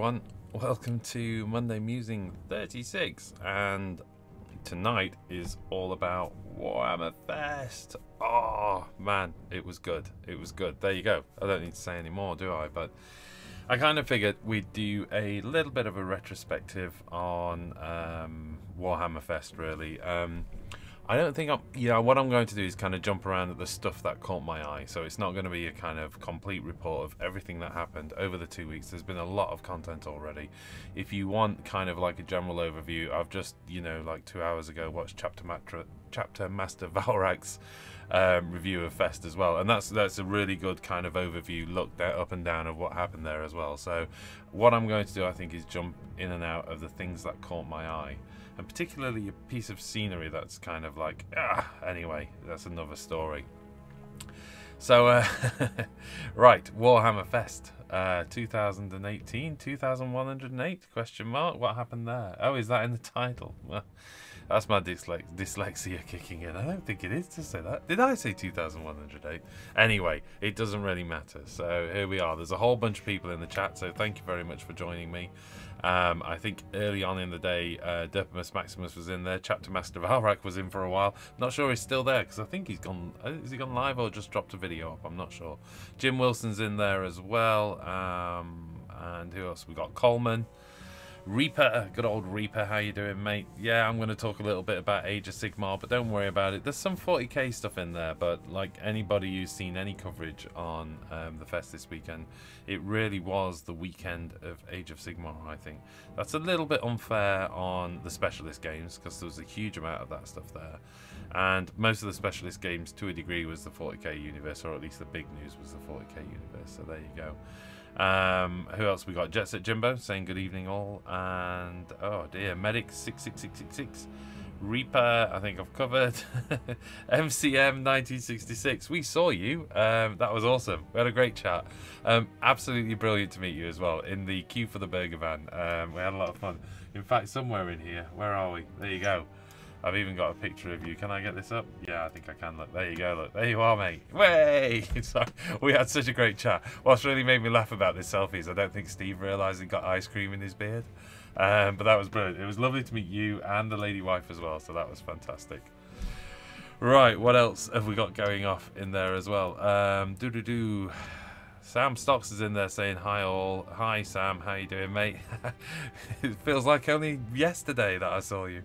everyone, welcome to Monday Musing 36, and tonight is all about Warhammer Fest. Oh man, it was good, there you go. I don't need to say any more, do I? But I kind of figured we'd do a little bit of a retrospective on Warhammer Fest, really. I don't think what I'm going to do is kind of jump around at the stuff that caught my eye. So it's not going to be a kind of complete report of everything that happened over the 2 weeks. There's been a lot of content already. If you want kind of like a general overview, I've just, like 2 hours ago watched Chapter Master Valrak's review of Fest as well. And that's a really good kind of overview look up and down of what happened there as well. So what I'm going to do, I think, is jump in and out of the things that caught my eye. And particularly a piece of scenery that's kind of like, anyway, that's another story. So, right, Warhammer Fest, 2018, 2108, question mark, what happened there? Oh, is that in the title? Well, that's my dyslexia kicking in. I don't think it is to say that. Did I say 2108? Anyway, it doesn't really matter. So here we are. There's a whole bunch of people in the chat, so thank you very much for joining me. I think early on in the day, Derpimus Maximus was in there. Chapter Master Valrak was in for a while. Not sure he's still there because I think he's gone. Has he gone live or just dropped a video up? I'm not sure. Jim Wilson's in there as well. And who else? We got Coleman. Reaper, good old Reaper, how you doing, mate? Yeah, I'm going to talk a little bit about Age of Sigmar, but don't worry about it. There's some 40k stuff in there, but like anybody who's seen any coverage on the Fest this weekend, it really was the weekend of Age of Sigmar, I think. That's a little bit unfair on the specialist games, because there was a huge amount of that stuff there. And most of the specialist games, to a degree, was the 40k universe, or at least the big news was the 40k universe, so there you go. Who else we got? Jet Set Jimbo saying good evening all, and oh dear, Medic 66666, Reaper, I think I've covered. MCM 1966, we saw you. That was awesome. We had a great chat. Absolutely brilliant to meet you as well in the queue for the burger van. We had a lot of fun. In fact, somewhere in here, where are we? There you go. I've even got a picture of you. Can I get this up? Yeah, I think I can. Look, there you go. Look, there you are, mate. Way! Sorry, we had such a great chat. What's really made me laugh about this selfie is I don't think Steve realised he got ice cream in his beard. But that was brilliant. It was lovely to meet you and the lady wife as well, so that was fantastic. Right, what else have we got going off in there as well? Sam Stocks is in there saying hi all. Hi Sam, how you doing, mate? It feels like only yesterday that I saw you.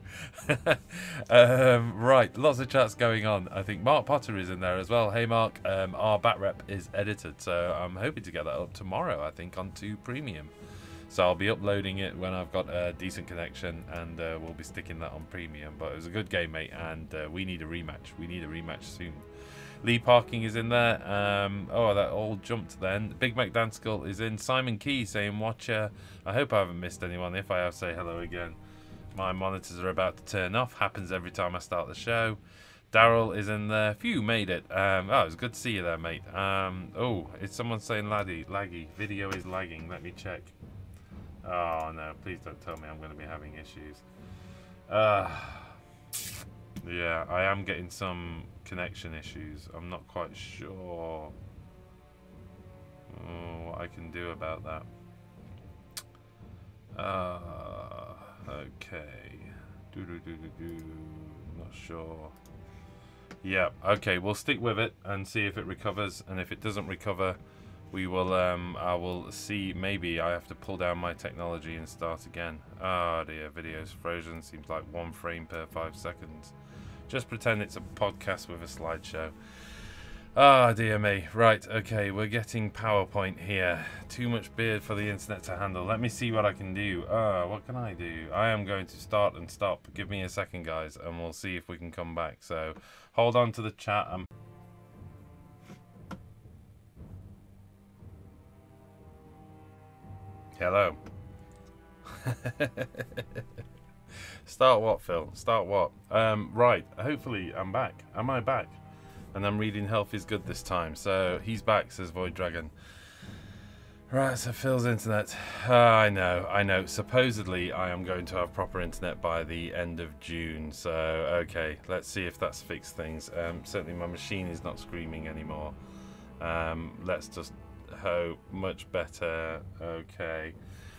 Right, lots of chats going on. I think Mark Potter is in there as well. Hey Mark, our bat rep is edited, so I'm hoping to get that up tomorrow, I think, onto Premium. So I'll be uploading it when I've got a decent connection, and we'll be sticking that on Premium. But it was a good game, mate, and we need a rematch. We need a rematch soon. Lee Parking is in there. Oh, that all jumped then. Big Mac Danskull is in. Simon Key saying watcher. I hope I haven't missed anyone. If I have, say hello again. My monitors are about to turn off. Happens every time I start the show. Daryl is in there. Phew, made it. Oh, it was good to see you there, mate. Oh, is someone saying laggy? Video is lagging. Let me check. Oh, no. Please don't tell me I'm going to be having issues. Yeah, I am getting some connection issues. I'm not quite sure what I can do about that. Okay. Not sure. Yeah, okay, we'll stick with it and see if it recovers, and if it doesn't recover, we will I will see. Maybe I have to pull down my technology and start again. Oh dear, video's frozen. Seems like 1 frame per 5 seconds. Just pretend it's a podcast with a slideshow. Ah, dear me. Right, okay, we're getting PowerPoint here. Too much beard for the internet to handle. Let me see what I can do. What can I do? I am going to start and stop. Give me a second, guys, and we'll see if we can come back. So, hold on to the chat. Hello. Start what, Phil? Start what? Right, hopefully I'm back. Am I back? And I'm reading health is good this time. So he's back, says Void Dragon. Right, so Phil's internet. I know. Supposedly I am going to have proper internet by the end of June. So, okay, let's see if that's fixed things. Certainly my machine is not screaming anymore. Let's just hope much better. Okay.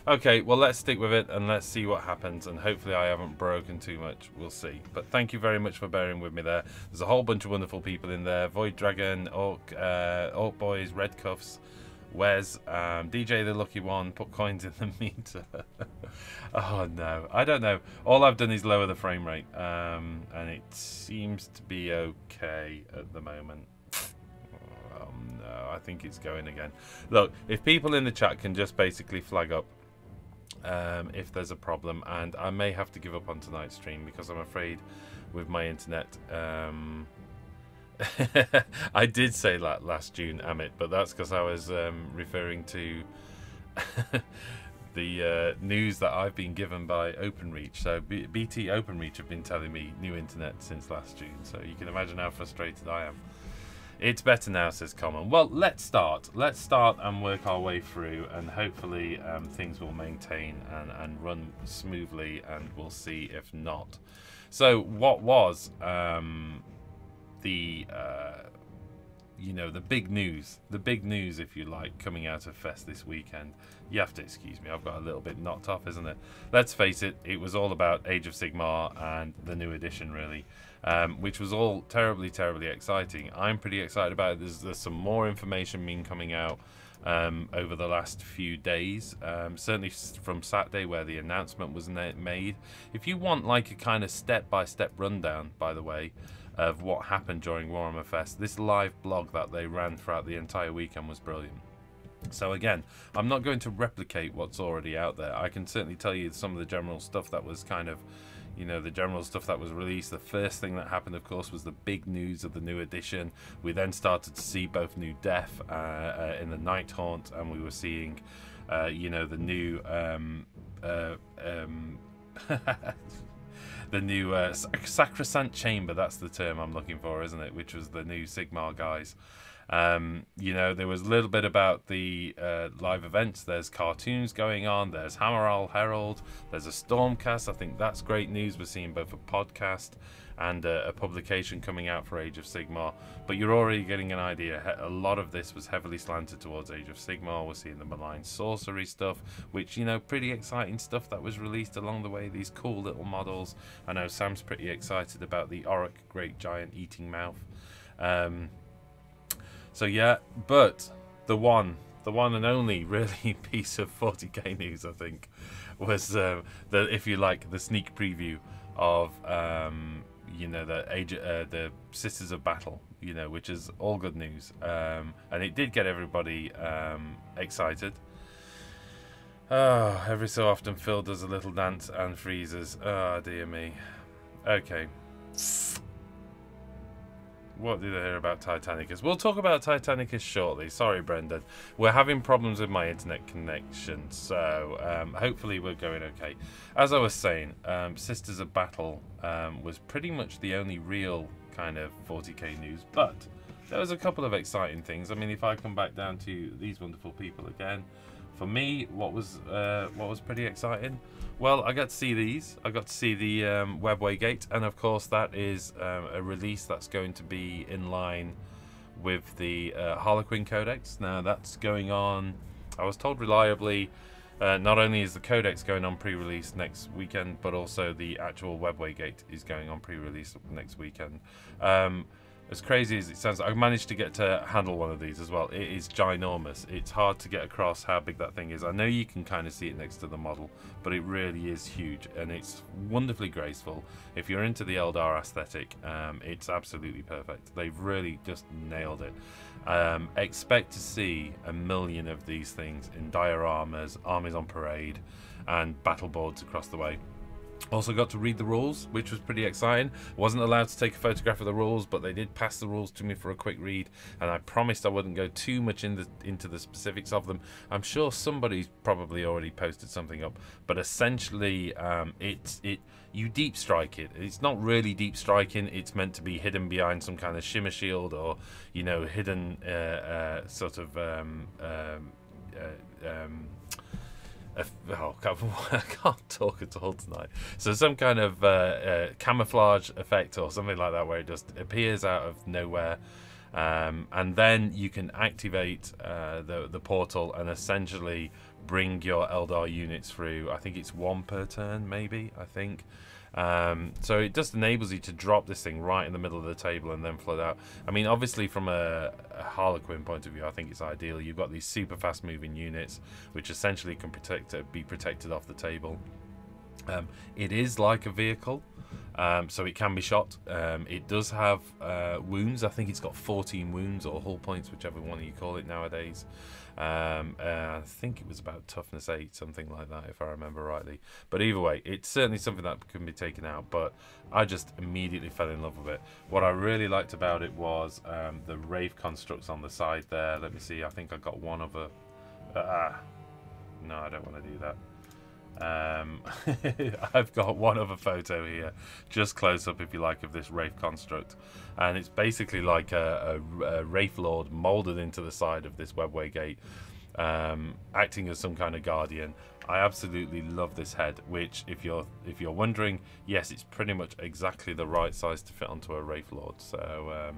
Okay, well, let's stick with it and let's see what happens. And hopefully I haven't broken too much. We'll see. But thank you very much for bearing with me there. There's a whole bunch of wonderful people in there. Void Dragon, Orc Boys, Red Cuffs, Wes, DJ the Lucky One, put coins in the meter. Oh, no. I don't know. All I've done is lower the frame rate. And it seems to be okay at the moment. No, I think it's going again. Look, if people in the chat can just basically flag up if there's a problem, and I may have to give up on tonight's stream because I'm afraid with my internet. I did say that last June, Amit, but that's because I was referring to the news that I've been given by OpenReach. So BT OpenReach have been telling me new internet since last June, so you can imagine how frustrated I am. It's better now, says Common. Well, let's start and work our way through, and hopefully things will maintain and run smoothly, and we'll see if not. So what was the big news, if you like, coming out of Fest this weekend? You have to excuse me, I've got a little bit knocked off, isn't it? Let's face it, it was all about Age of Sigmar and the new edition, really. Which was all terribly, terribly exciting. I'm pretty excited about it. There's some more information been coming out over the last few days. Certainly from Saturday, where the announcement was made. If you want like a kind of step-by-step rundown, by the way, of what happened during Warhammer Fest, this live blog that they ran throughout the entire weekend was brilliant. So again, I'm not going to replicate what's already out there. I can certainly tell you some of the general stuff that was kind of, the general stuff that was released. The first thing that happened, of course, was the big news of the new edition. We then started to see both new Death in the Night Haunt, and we were seeing, the new the new Sacrosanct Chamber. That's the term I'm looking for, isn't it? Which was the new Sigmar guys. There was a little bit about the live events. There's cartoons going on, there's Hammerall Herald, there's a Stormcast. I think that's great news. We're seeing both a podcast and a publication coming out for Age of Sigmar, but you're already getting an idea. A lot of this was heavily slanted towards Age of Sigmar. We're seeing the malign sorcery stuff, which, pretty exciting stuff that was released along the way. These cool little models. I know Sam's pretty excited about the Auric Great Giant Eating Mouth. So yeah, but the one and only really piece of 40k news, I think, was if you like, the sneak preview of the Sisters of Battle, which is all good news, and it did get everybody excited. Oh, every so often Phil does a little dance and freezes. Oh dear me. Okay. What did I hear about Titanicus? We'll talk about Titanicus shortly. Sorry, Brendan. We're having problems with my internet connection, so hopefully we're going okay. As I was saying, Sisters of Battle was pretty much the only real kind of 40k news, but there was a couple of exciting things. I mean, if I come back down to these wonderful people again, for me, what was pretty exciting? Well, I got to see these. I got to see the Webway Gate, and of course that is a release that's going to be in line with the Harlequin Codex. Now that's going on, I was told reliably, not only is the Codex going on pre-release next weekend, but also the actual Webway Gate is going on pre-release next weekend. As crazy as it sounds, I managed to get to handle one of these as well. It is ginormous. It's hard to get across how big that thing is. I know you can kind of see it next to the model, but it really is huge, and it's wonderfully graceful. If you're into the Eldar aesthetic, it's absolutely perfect. They've really just nailed it. Expect to see 1 million of these things in dioramas, armies on parade, and battle boards across the way. Also got to read the rules, which was pretty exciting. Wasn't allowed to take a photograph of the rules, but they did pass the rules to me for a quick read, and I promised I wouldn't go too much into the specifics of them. I'm sure somebody's probably already posted something up, but essentially you deep strike it. It's not really deep striking. It's meant to be hidden behind some kind of shimmer shield, or hidden sort of oh, I can't talk at all tonight. So some kind of camouflage effect or something like that, where it just appears out of nowhere, and then you can activate the portal and essentially bring your Eldar units through. I think it's 1 per turn, maybe, I think. So it just enables you to drop this thing right in the middle of the table and then flood out. I mean, obviously from a Harlequin point of view, I think it's ideal. You've got these super fast moving units which essentially can be protected off the table. It is like a vehicle, so it can be shot. It does have wounds. I think it's got 14 wounds or hull points, whichever one you call it nowadays. I think it was about toughness 8, something like that, if I remember rightly. But either way, it's certainly something that can be taken out. But I just immediately fell in love with it. What I really liked about it was the Wraith constructs on the side there. Let me see. I think I got one of a... no, I don't want to do that. I've got one other photo here, just close up if you like, of this Wraith construct, and it's basically like a Wraith Lord molded into the side of this Webway Gate, acting as some kind of guardian. I absolutely love this head, which if you're wondering, yes, it's pretty much exactly the right size to fit onto a Wraith Lord. So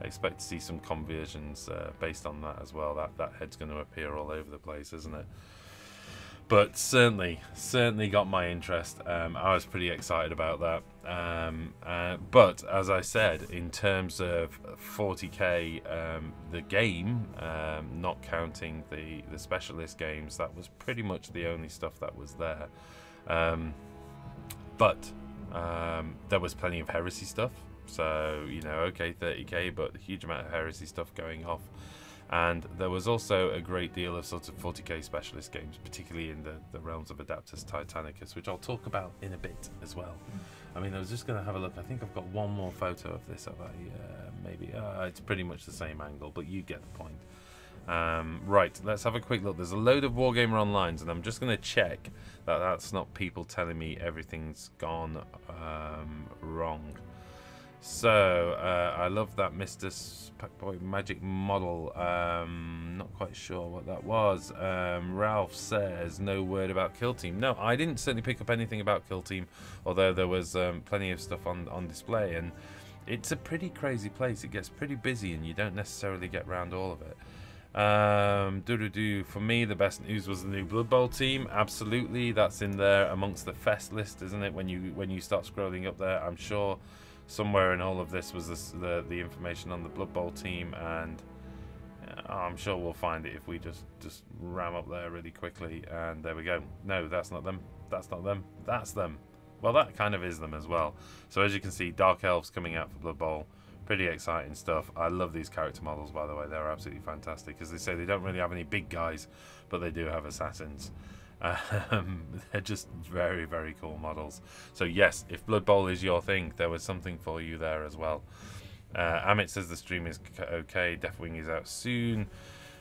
I expect to see some conversions based on that as well. That head's going to appear all over the place, isn't it? But certainly got my interest. I was pretty excited about that. But as I said, in terms of 40k, the game, not counting the specialist games, that was pretty much the only stuff that was there. But there was plenty of heresy stuff. So, you know, okay, 30k, but a huge amount of heresy stuff going off. And there was also a great deal of sort of 40k specialist games, particularly in the realms of Adeptus Titanicus, which I'll talk about in a bit as well. I mean, I was just going to have a look. I think I've got one more photo of this. Maybe it's pretty much the same angle, but you get the point. Right, let's have a quick look. There's a load of Warhammer Onlines, and I'm just going to check that that's not people telling me everything's gone wrong. So, I love that Mr. Packboy Magic model. Not quite sure what that was. Ralph says, no word about Kill Team. No, I didn't certainly pick up anything about Kill Team, although there was plenty of stuff on display. And it's a pretty crazy place. It gets pretty busy, and you don't necessarily get round all of it. For me, the best news was the new Blood Bowl team. Absolutely, that's in there amongst the Fest list, isn't it? When you start scrolling up there, I'm sure somewhere in all of this was the information on the Blood Bowl team, and I'm sure we'll find it if we just ram up there really quickly. And there we go. No, that's not them. That's not them. That's them. Well, that kind of is them as well. So as you can see, Dark Elves coming out for Blood Bowl. Pretty exciting stuff. I love these character models, by the way. They're absolutely fantastic. As they say, they don't really have any big guys, but they do have assassins. They're just very, very cool models. So yes, if Blood Bowl is your thing, there was something for you there as well. Amit says the stream is okay. Deathwing is out soon.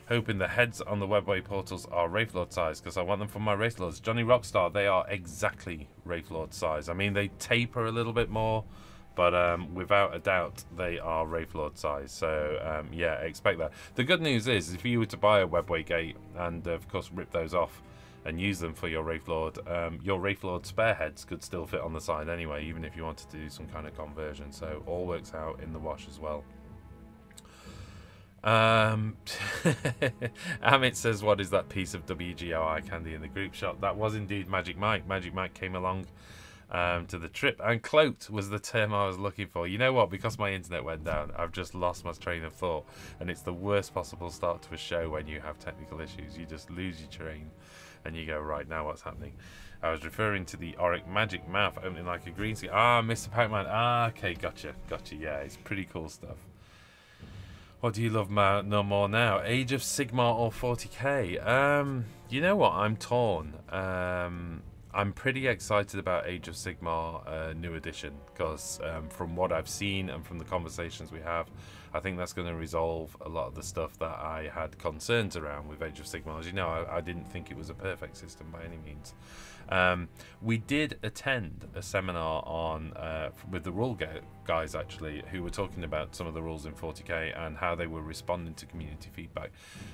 Hoping the heads on the Webway portals are Wraith Lord size, because I want them for my Wraith Lords. Johnny Rockstar, they are exactly Wraith Lord size. I mean, they taper a little bit more, but without a doubt, they are Wraith Lord size. So yeah, expect that. The good news is, if you were to buy a Webway Gate and of course rip those off and use them for your Wraith Lord spare heads could still fit on the side anyway, even if you wanted to do some kind of conversion. So all works out in the wash as well. Amit says, what is that piece of WGOI candy in the group shop? That was indeed Magic Mike. Magic Mike came along to the trip, and cloaked was the term I was looking for. You know what, because my internet went down, I've just lost my train of thought, and it's the worst possible start to a show when you have technical issues. You just lose your train and you go, right, now what's happening? I was referring to the Auric Magic mouth opening like a green screen. Ah, Mr. Pac-Man. Ah, okay, gotcha. Yeah, it's pretty cool stuff. What do you love no more now? Age of Sigmar or 40k? You know what? I'm torn. I'm pretty excited about Age of Sigmar New Edition, because from what I've seen and from the conversations we have, I think that's going to resolve a lot of the stuff that I had concerns around with Age of Sigmar. As you know, I didn't think it was a perfect system by any means. We did attend a seminar on with the rule guys, actually, who were talking about some of the rules in 40k and how they were responding to community feedback.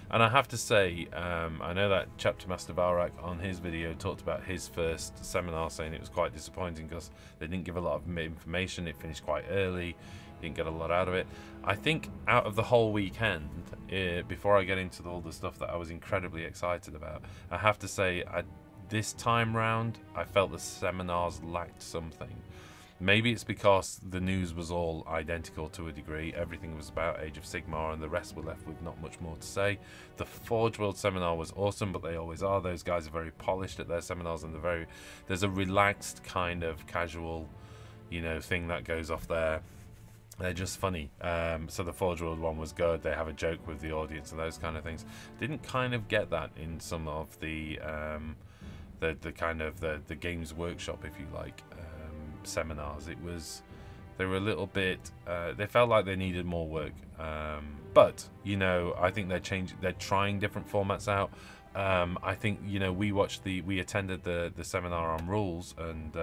And I have to say, I know that Chapter Master Varak on his video talked about his first seminar, saying it was quite disappointing because they didn't give a lot of information. It finished quite early. didn't get a lot out of it. I think out of the whole weekend, before I get into all the stuff that I was incredibly excited about, I have to say, this time round, I felt the seminars lacked something. Maybe it's because the news was all identical to a degree. Everything was about Age of Sigmar, and the rest were left with not much more to say. The Forgeworld seminar was awesome, but they always are. Those guys are very polished at their seminars, and there's a relaxed kind of casual, thing that goes off there. They're just funny. So the Forgeworld one was good. They have a joke with the audience and those kind of things. Didn't kind of get that in some of the Games Workshop, if you like, seminars. They were a little bit, they felt like they needed more work, but I think they're trying different formats out. I think we attended the seminar on rules, and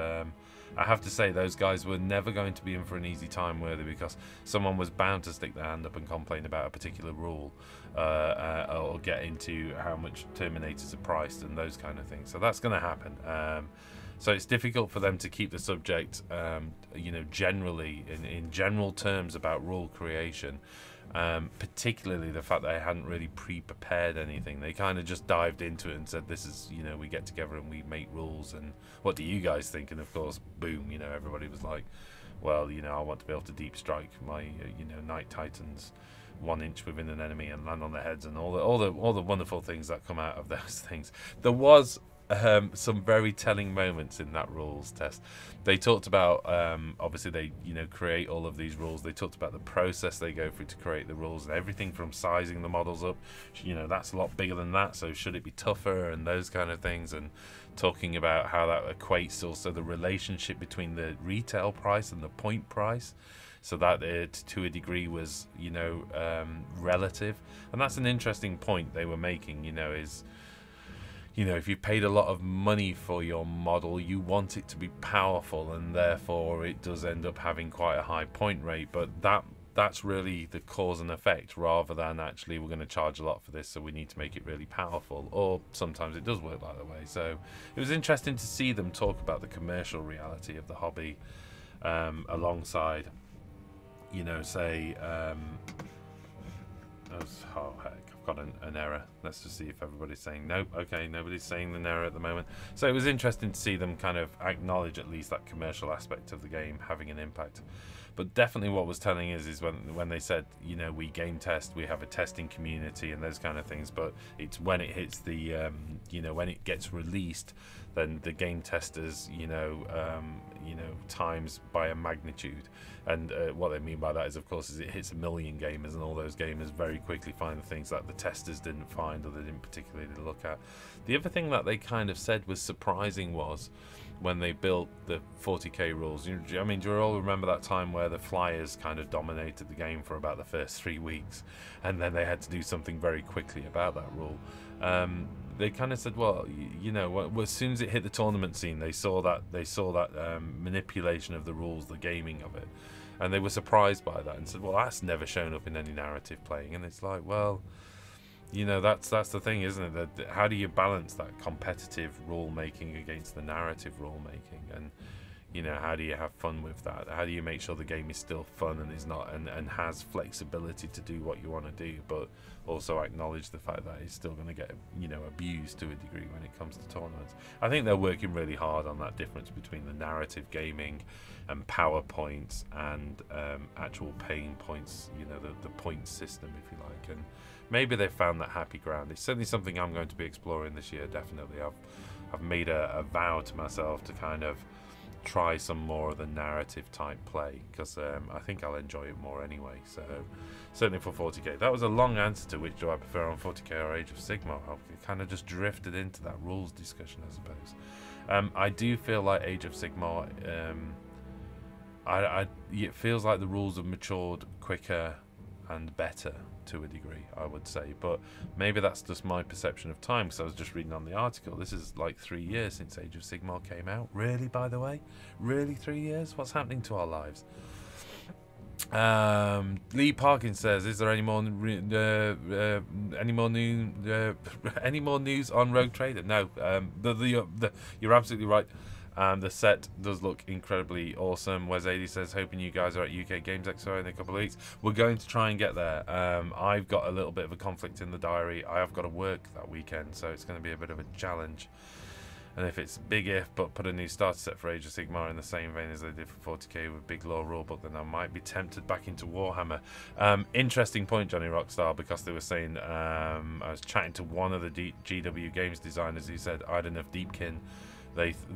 I have to say those guys were never going to be in for an easy time, were they? Because someone was bound to stick their hand up and complain about a particular rule, or get into how much Terminators are priced and those kind of things. So that's going to happen. So it's difficult for them to keep the subject, generally in general terms about rule creation. Particularly the fact that they hadn't really pre-prepared anything. They kind of just dived into it and said, this is, we get together and we make rules, and what do you guys think? And of course, boom, everybody was like, well, I want to be able to deep strike my, Night Titans 1 inch within an enemy and land on their heads, and all the wonderful things that come out of those things. There was some very telling moments in that rules test. They talked about, obviously they create all of these rules. They talked about the process they go through to create the rules, and everything from sizing the models up, that's a lot bigger than that, so should it be tougher, and those kind of things, and talking about how that equates also the relationship between the retail price and the point price, so that it to a degree was relative. And that's an interesting point they were making, is if you paid a lot of money for your model, you want it to be powerful, and therefore it does end up having quite a high point rate. But that's really the cause and effect, rather than actually we're going to charge a lot for this, so we need to make it really powerful. Or sometimes it does work that way. So it was interesting to see them talk about the commercial reality of the hobby, alongside, say, oh heck, I've got an error. Let's just see if everybody's saying no. Okay, nobody's saying an error at the moment. So it was interesting to see them kind of acknowledge at least that commercial aspect of the game having an impact. But definitely what was telling is when they said, we game test, we have a testing community and those kind of things, but it's when it hits the, when it gets released, then the game testers, times by a magnitude. And what they mean by that is, of course, it hits 1 million gamers, and all those gamers very quickly find the things that the testers didn't find, or they didn't particularly look at. The other thing that they kind of said was surprising was when they built the 40k rules. Do you all remember that time where the Flyers kind of dominated the game for about the first 3 weeks, and then they had to do something very quickly about that rule? They kind of said, well, as soon as it hit the tournament scene, they saw that manipulation of the rules, the gaming of it, and they were surprised by that and said, well, that's never shown up in any narrative playing. And it's like, well, that's the thing, isn't it? That how do you balance that competitive rule making against the narrative rule making, and how do you have fun with that? How do you make sure the game is still fun and is not and has flexibility to do what you want to do, but also acknowledge the fact that it's still going to get abused to a degree when it comes to tournaments? I think they're working really hard on that difference between the narrative gaming and power points and actual paying points, the point system, if you like, and maybe they've found that happy ground. It's certainly something I'm going to be exploring this year, definitely. I've made a vow to myself to kind of try some more of the narrative type play, because I think I'll enjoy it more anyway. So certainly for 40k. That was a long answer to which do I prefer on 40k or Age of Sigmar. I kind of just drifted into that rules discussion, I suppose. I do feel like Age of Sigmar, it feels like the rules have matured quicker and better to a degree, I would say, but maybe that's just my perception of time, because I was just reading on the article. This is like 3 years since Age of Sigmar came out. Really, by the way? Really 3 years? What's happening to our lives? Lee Parkins says, is there any more news on Rogue Trader? No. You're absolutely right. The set does look incredibly awesome. Wes80 says, hoping you guys are at UK Games Expo in a couple of weeks. We're going to try and get there. I've got a little bit of a conflict in the diary. I have got to work that weekend, so it's going to be a bit of a challenge. And if it's big if, but put a new starter set for Age of Sigmar in the same vein as they did for 40k with Big Law Rulebook, then I might be tempted back into Warhammer. Interesting point, Johnny Rockstar, because they were saying, I was chatting to one of the GW Games designers who said, I don't know if Deepkin,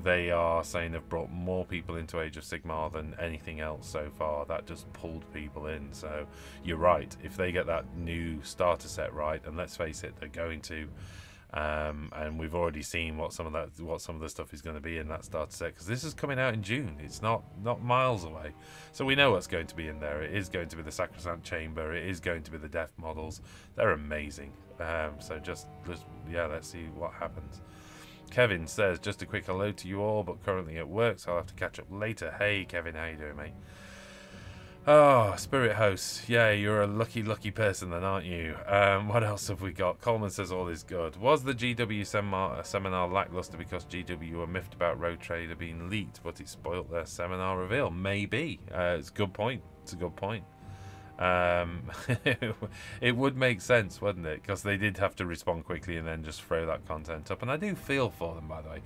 they are saying they've brought more people into Age of Sigmar than anything else so far. That just pulled people in. So you're right, if they get that new starter set right, and let's face it, they're going to. And we've already seen what some of the stuff is going to be in that starter set, because this is coming out in June. It's not miles away, so we know what's going to be in there. It is going to be the Sacrosanct Chamber. It is going to be the Death models. They're amazing. So just yeah, let's see what happens. Kevin says, just a quick hello to you all, but currently at work, so I'll have to catch up later. Hey Kevin, how you doing, mate? Oh, Spirit Host. Yeah, you're a lucky person then, aren't you? What else have we got? Coleman says all is good. Was the GW seminar lackluster because GW were miffed about Road Trader being leaked, but it spoilt their seminar reveal? Maybe. It's a good point. It's a good point. It would make sense, wouldn't it? Because they did have to respond quickly and then just throw that content up. And I do feel for them, by the way.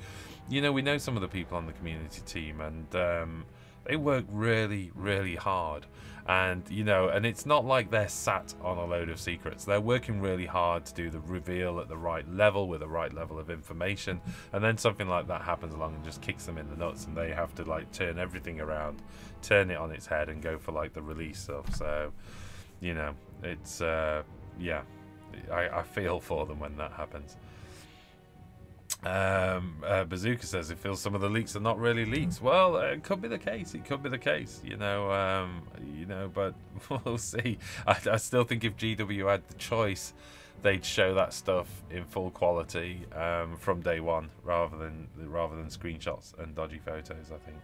You know, we know some of the people on the community team, and they work really, really hard. And, you know, and it's not like they're sat on a load of secrets. They're working really hard to do the reveal at the right level with the right level of information. And then something like that happens along and just kicks them in the nuts, and they have to, like, turn everything around, turn it on its head and go for, like, the release stuff. So, you know, it's, yeah, I feel for them when that happens. Bazooka says it feels some of the leaks are not really leaks. Well, it could be the case. It could be the case. You know, but we'll see. I still think if GW had the choice, they'd show that stuff in full quality from day one, rather than screenshots and dodgy photos. I think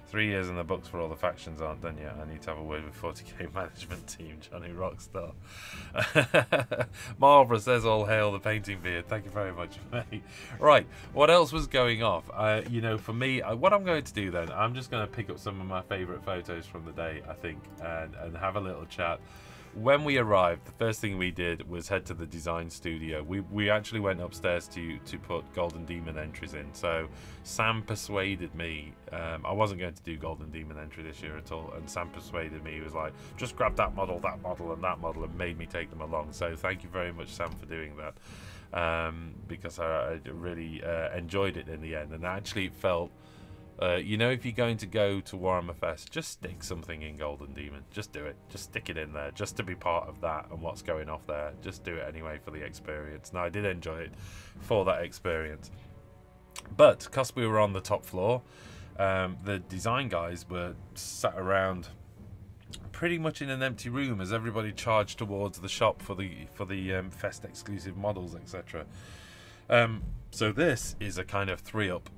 3 years in the books for all the factions aren't done yet. I need to have a word with 40k management team, Johnny Rockstar. Marlboro says all hail the painting beard. Thank you very much, mate. Right, what else was going off? You know, for me, what I'm going to do then, I'm just going to pick up some of my favourite photos from the day, I think, and have a little chat. When we arrived, the first thing we did was head to the design studio. We actually went upstairs to put Golden Demon entries in. So Sam persuaded me. I wasn't going to do Golden Demon entry this year at all, and Sam persuaded me. He was like, just grab that model, and that model, and made me take them along. So thank you very much, Sam, for doing that, because I really enjoyed it in the end, and actually it felt. You know, if you're going to go to Warhammer Fest, just stick something in Golden Demon. Just do it. Just stick it in there, just to be part of that and what's going off there. Just do it anyway for the experience. Now, I did enjoy it for that experience. But, because we were on the top floor, the design guys were sat around pretty much in an empty room as everybody charged towards the shop for the Fest exclusive models, etc. So this is a kind of 3-up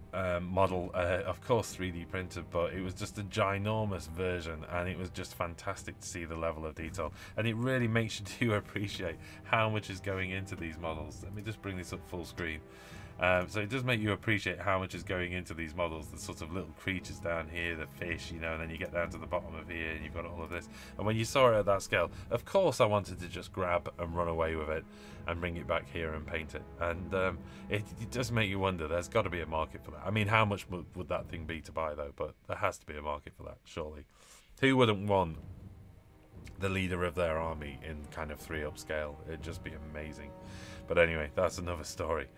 model, of course 3D printed, but it was just a ginormous version, and it was just fantastic to see the level of detail, and it really makes you do appreciate how much is going into these models. Let me just bring this up full screen. So it does make you appreciate how much is going into these models, the sort of little creatures down here, the fish, you know, and then you get down to the bottom of here and you've got all of this. And when you saw it at that scale, of course I wanted to just grab and run away with it and bring it back here and paint it. And it does make you wonder, there's got to be a market for that. I mean, how much would that thing be to buy though? But there has to be a market for that, surely. Who wouldn't want the leader of their army in kind of 3-up scale? It'd just be amazing. But anyway, that's another story.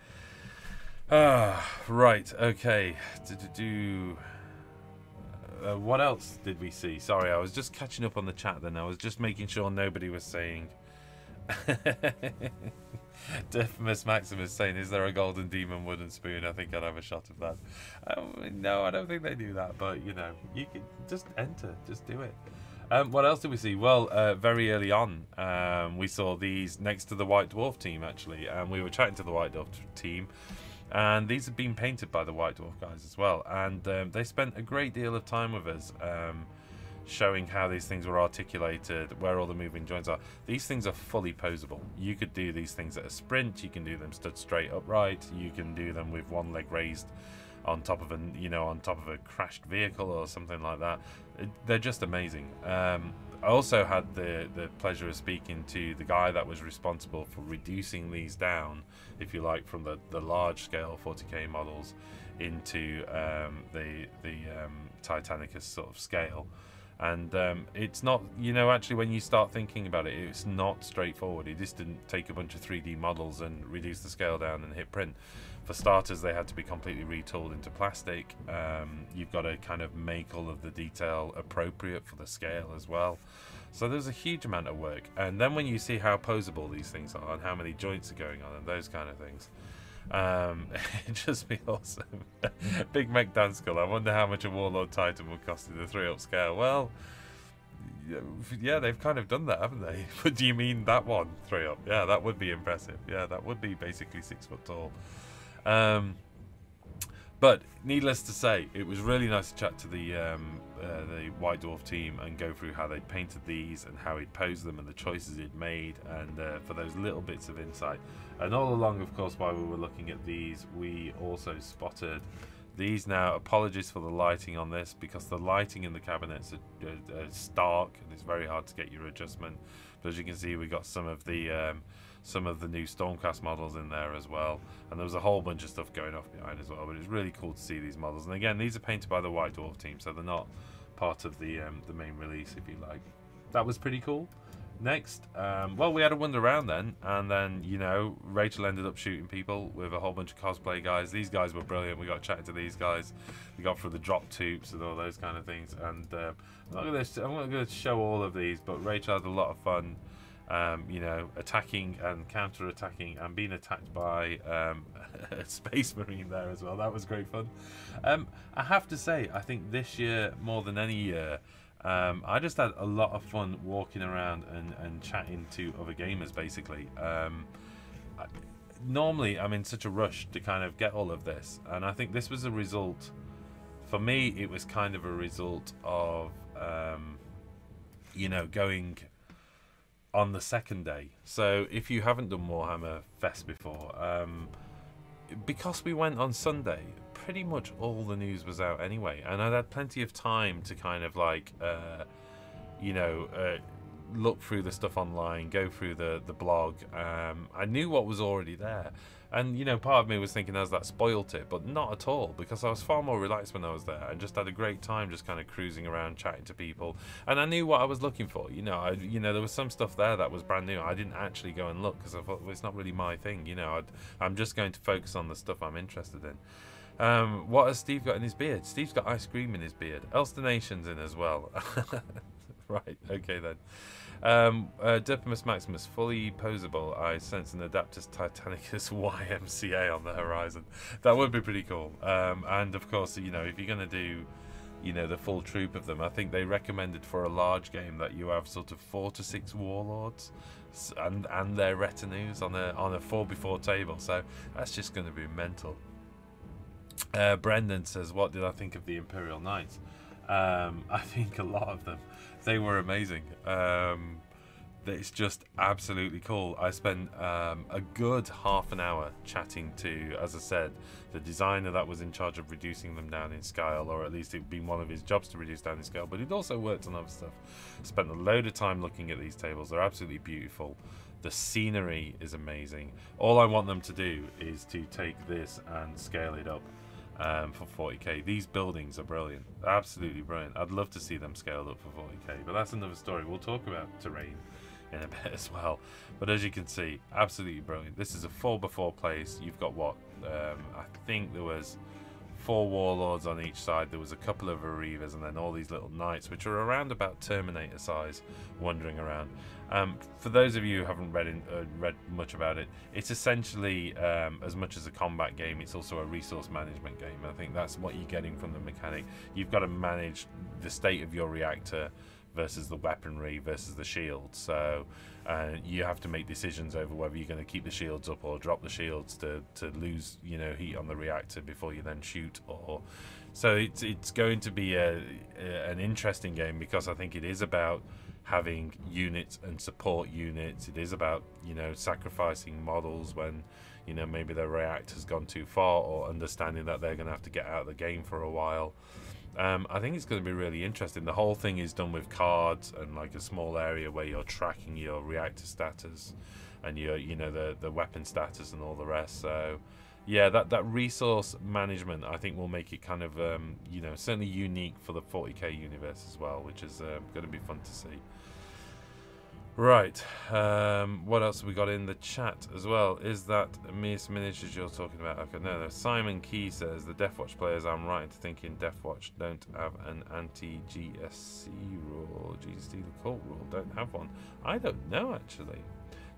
Right, okay. What else did we see? Sorry, I was just catching up on the chat then. I was just making sure nobody was saying... Defimus Maximus saying, is there a Golden Demon wooden spoon? I think I'd have a shot of that. No, I don't think they do that, but, you know, you can just enter. Just do it. What else did we see? Well, very early on, we saw these next to the White Dwarf team, actually. And we were chatting to the White Dwarf team. And these have been painted by the White Dwarf guys as well. And they spent a great deal of time with us showing how these things were articulated, where all the moving joints are. These things are fully posable. You could do these things at a sprint. You can do them stood straight upright. You can do them with one leg raised on top of a crashed vehicle or something like that. They're just amazing. I also had the pleasure of speaking to the guy that was responsible for reducing these down, if you like, from the large scale 40k models into the Titanicus sort of scale. And it's not, actually when you start thinking about it, it's not straightforward. He just didn't take a bunch of 3D models and reduce the scale down and hit print. For starters, they had to be completely retooled into plastic. You've got to kind of make all of the detail appropriate for the scale as well. So there's a huge amount of work. And then when you see how posable these things are and how many joints are going on and those kind of things, it'd just be awesome. Big Mech Danskull. I wonder how much a Warlord Titan would cost in the 3-up scale. Well, yeah, they've kind of done that, haven't they? But do you mean that one 3-up? Yeah, that would be impressive. Yeah, that would be basically 6 foot tall. But needless to say, it was really nice to chat to the White Dwarf team and go through how they painted these and how he'd posed them and the choices he'd made, and for those little bits of insight. And all along, of course, while we were looking at these, we also spotted these. Now, apologies for the lighting on this, because the lighting in the cabinets are stark and it's very hard to get your adjustment. But as you can see, we got some of the new Stonecast models in there as well, and there was a whole bunch of stuff going off behind as well. But it's really cool to see these models, and again, these are painted by the White Dwarf team, so they're not part of the main release, if you like. That was pretty cool. Next, well, we had a wander around then, and then Rachel ended up shooting people with a whole bunch of cosplay guys. These guys were brilliant. We got chatting to these guys. We got through the drop tubes and all those kind of things. And I'm not going to show all of these, but Rachel had a lot of fun. Attacking and counter-attacking and being attacked by a Space Marine there as well. That was great fun. I have to say, I think this year, more than any year, I just had a lot of fun walking around and chatting to other gamers, basically. Normally, I'm in such a rush to kind of get all of this, and I think this was a result, for me, it was kind of a result of, going on the second day. So if you haven't done Warhammer Fest before, because we went on Sunday, pretty much all the news was out anyway, and I'd had plenty of time to kind of like look through the stuff online, go through the blog. I knew what was already there, and part of me was thinking, has that spoilt it? But not at all, because I was far more relaxed when I was there and just had a great time just kind of cruising around, chatting to people, and I knew what I was looking for. There was some stuff there that was brand new. I didn't actually go and look because I thought, well, it's not really my thing. I'm just going to focus on the stuff I'm interested in. What has Steve got in his beard? Steve's got ice cream in his beard. Elster Nation's in as well. Right, okay then. Dipimus Maximus, fully posable. I sense an Adaptus Titanicus YMCA on the horizon. That would be pretty cool. And of course, if you're going to do, the full troop of them, I think they recommended for a large game that you have sort of 4 to 6 warlords and their retinues on a 4x4 table. So that's just going to be mental. Brendan says, what did I think of the Imperial Knights? I think a lot of them, they were amazing. It's just absolutely cool. I spent a good half an hour chatting to, as I said, the designer that was in charge of reducing them down in scale, or at least it'd been one of his jobs to reduce down in scale, but he'd also worked on other stuff. Spent a load of time looking at these tables. They're absolutely beautiful. The scenery is amazing. All I want them to do is to take this and scale it up for 40k. These buildings are brilliant, absolutely brilliant. I'd love to see them scaled up for 40k, but that's another story. We'll talk about terrain in a bit as well. But as you can see, absolutely brilliant. This is a 4x4 place. You've got what? I think there was 4 warlords on each side. There was a couple of Arrivas, and then all these little knights, which are around about Terminator size, wandering around. For those of you who haven't read much about it, it's essentially, as much as a combat game, it's also a resource management game. I think that's what you're getting from the mechanic. You've got to manage the state of your reactor versus the weaponry versus the shields. So you have to make decisions over whether you're going to keep the shields up or drop the shields to lose heat on the reactor before you then shoot. Or so it's going to be an interesting game, because I think it is about having units and support units. It is about sacrificing models when you know, maybe their reactor's gone too far, or understanding that they're going to have to get out of the game for a while. I think it's going to be really interesting. The whole thing is done with cards and like a small area where you're tracking your reactor status and your, you know, the weapon status and all the rest. So yeah, that resource management I think will make it kind of you know, certainly unique for the 40k universe as well, which is going to be fun to see. Right, what else have we got in the chat as well? Is that Miss Miniatures you're talking about? Okay, no, Simon Key says the Deathwatch players, I'm right into thinking Deathwatch don't have an anti-GSC rule. GSC, the cult rule, don't have one. I don't know, actually.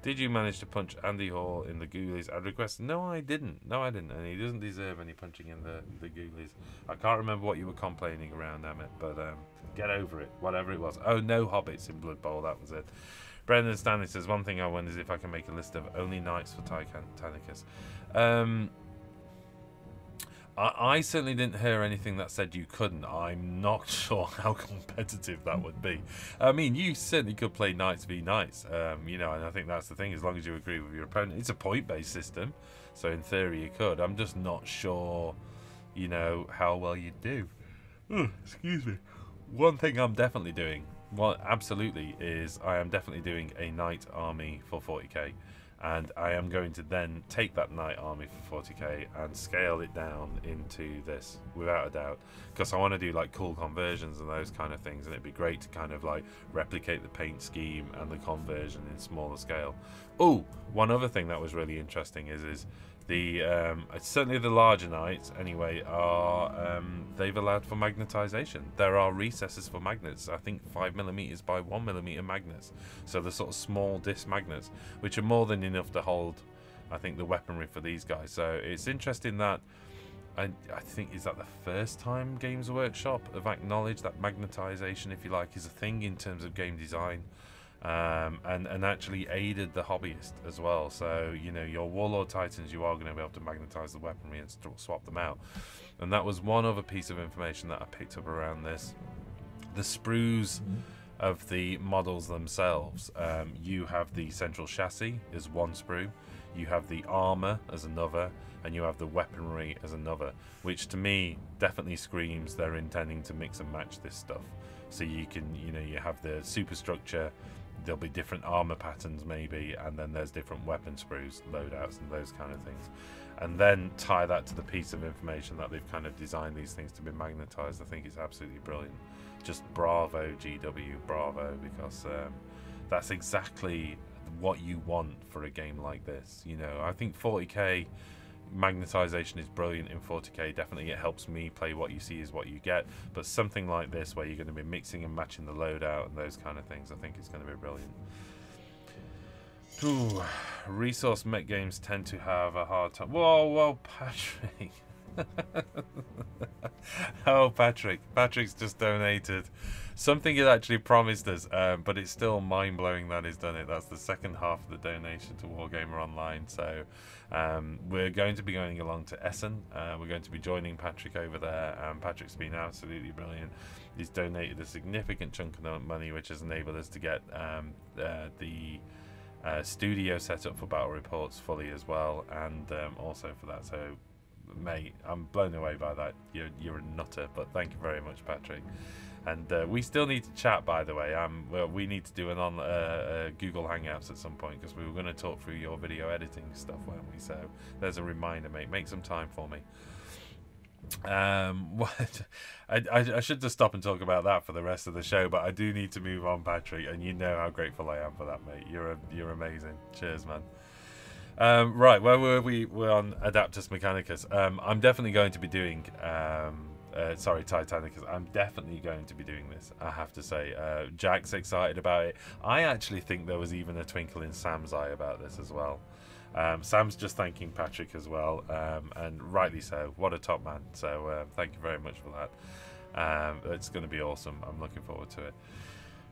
Did you manage to punch Andy Hall in the Ghoulies? I'd request. No, I didn't. No, I didn't. And he doesn't deserve any punching in the Ghoulies. I can't remember what you were complaining around, damn it. But get over it, whatever it was. Oh, no hobbits in Blood Bowl, that was it. Brendan Stanley says, one thing I wonder is if I can make a list of only knights for Titanicus. I certainly didn't hear anything that said you couldn't. I'm not sure how competitive that would be. I mean, you certainly could play knights v knights, you know, and I think that's the thing, as long as you agree with your opponent. It's a point-based system, so in theory you could. I'm just not sure, you know, how well you do. Oh, excuse me. One thing I'm definitely doing, well, absolutely, is I am definitely doing a knight army for 40k. And I am going to then take that knight army for 40k and scale it down into this, without a doubt. Because I want to do like cool conversions and those kind of things. And it'd be great to kind of like replicate the paint scheme and the conversion in smaller scale. Oh, one other thing that was really interesting is the certainly the larger knights anyway are they've allowed for magnetization. There are recesses for magnets, I think 5mm by 1mm magnets, so the sort of small disc magnets, which are more than enough to hold, I think, the weaponry for these guys. So it's interesting that I think, is that the first time Games Workshop have acknowledged that magnetization, if you like, is a thing in terms of game design. And actually aided the hobbyist as well. So, you know, your Warlord Titans, you are going to be able to magnetize the weaponry and swap them out. And that was one other piece of information that I picked up around this. The sprues of the models themselves, you have the central chassis as one sprue, you have the armor as another, and you have the weaponry as another, which to me definitely screams they're intending to mix and match this stuff. So you can, you know, you have the superstructure, there'll be different armor patterns maybe, and then there's different weapon sprues, loadouts and those kind of things, and then tie that to the piece of information that they've kind of designed these things to be magnetized. I think it's absolutely brilliant. Just bravo GW, bravo, because that's exactly what you want for a game like this. You know, I think 40k magnetization is brilliant in 40k. Definitely it helps me play what you see is what you get, but something like this where you're going to be mixing and matching the loadout and those kind of things, I think it's going to be brilliant. Ooh, resource mech games tend to have a hard time. Whoa, Patrick. Oh, Patrick's just donated something he actually promised us, but it's still mind-blowing that he's done it. That's the second half of the donation to Wargamer Online. So we're going to be going along to Essen. We're going to be joining Patrick over there. Patrick's been absolutely brilliant. He's donated a significant chunk of money, which has enabled us to get the studio set up for Battle Reports fully as well, and also for that. So mate, I'm blown away by that. You're a nutter, but thank you very much, Patrick. And we still need to chat, by the way. Well, we need to do an on Google Hangouts at some point, because we were going to talk through your video editing stuff, weren't we? So there's a reminder, mate. Make some time for me. I should just stop and talk about that for the rest of the show, but I do need to move on, Patrick, and you know how grateful I am for that, mate. You're amazing. Cheers, man. Right, where were we? We're on Adaptus Mechanicus. I'm definitely going to be doing sorry, Titanicus. I'm definitely going to be doing this, I have to say. Jack's excited about it. I actually think there was even a twinkle in Sam's eye about this as well. Sam's just thanking Patrick as well, and rightly so. What a top man. So thank you very much for that. It's going to be awesome. I'm looking forward to it.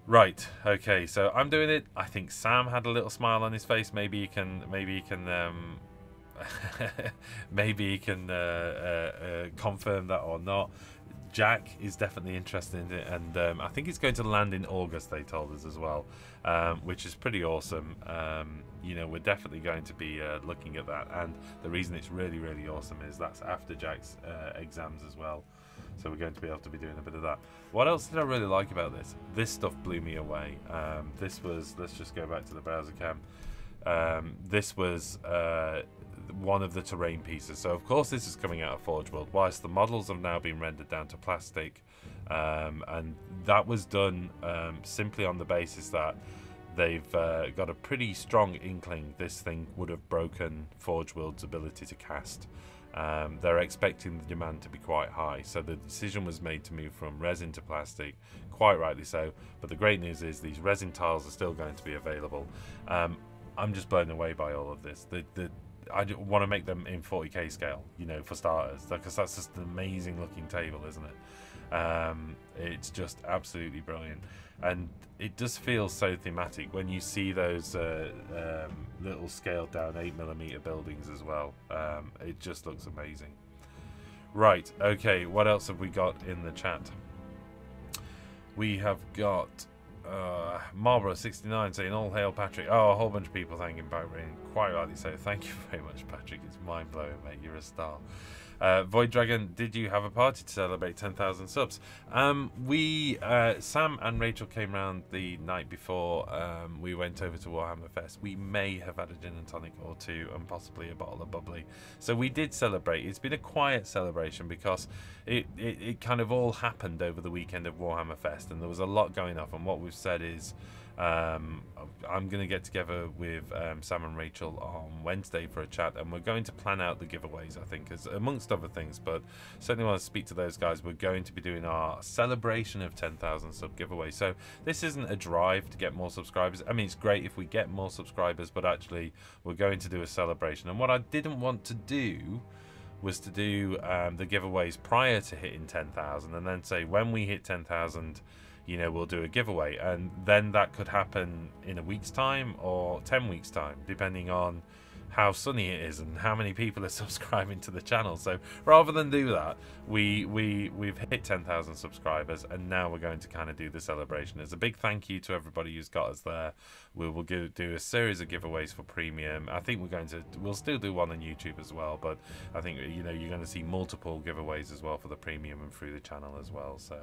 Right, okay, so I'm doing it. I think Sam had a little smile on his face. Maybe he can confirm that or not. Jack is definitely interested in it, and I think it's going to land in August, they told us as well, which is pretty awesome. You know, we're definitely going to be looking at that, and the reason it's really, really awesome is that's after Jack's exams as well. So we're going to be able to be doing a bit of that. What else did I really like about this? This stuff blew me away. This was, let's just go back to the browser cam. This was one of the terrain pieces. So of course this is coming out of Forgeworld Weiss. The models have now been rendered down to plastic, and that was done simply on the basis that they've got a pretty strong inkling this thing would have broken Forgeworld's ability to cast. They're expecting the demand to be quite high, so the decision was made to move from resin to plastic, quite rightly so. But the great news is these resin tiles are still going to be available. I'm just blown away by all of this. I want to make them in 40k scale, you know, for starters, because that's just an amazing looking table, isn't it? It's just absolutely brilliant, and it does feel so thematic when you see those little scaled down 8mm buildings as well. It just looks amazing. Right, okay, what else have we got in the chat? We have got Marlboro 69 saying all hail Patrick. Oh, a whole bunch of people thanking Patrick, quite rightly so. Thank you very much, Patrick. It's mind blowing, mate. You're a star. Void Dragon, did you have a party to celebrate 10,000 subs? Sam and Rachel came round the night before we went over to Warhammer Fest. We may have had a gin and tonic or two and possibly a bottle of bubbly. So we did celebrate. It's been a quiet celebration because it kind of all happened over the weekend of Warhammer Fest, and there was a lot going off. And what we've said is I'm going to get together with Sam and Rachel on Wednesday for a chat, and we're going to plan out the giveaways, I think, as amongst other things, but certainly want to speak to those guys. We're going to be doing our celebration of 10,000 sub giveaway. So this isn't a drive to get more subscribers. I mean, it's great if we get more subscribers, but actually we're going to do a celebration. And what I didn't want to do was to do the giveaways prior to hitting 10,000 and then say when we hit 10,000, you know, we'll do a giveaway, and then that could happen in a week's time or 10 weeks time, depending on how sunny it is and how many people are subscribing to the channel. So rather than do that, we've hit 10,000 subscribers, and now we're going to kind of do the celebration. As a big thank you to everybody who's got us there. We will do a series of giveaways for premium. I think we'll still do one on YouTube as well, but I think, you know, you're going to see multiple giveaways as well for the premium and through the channel as well. So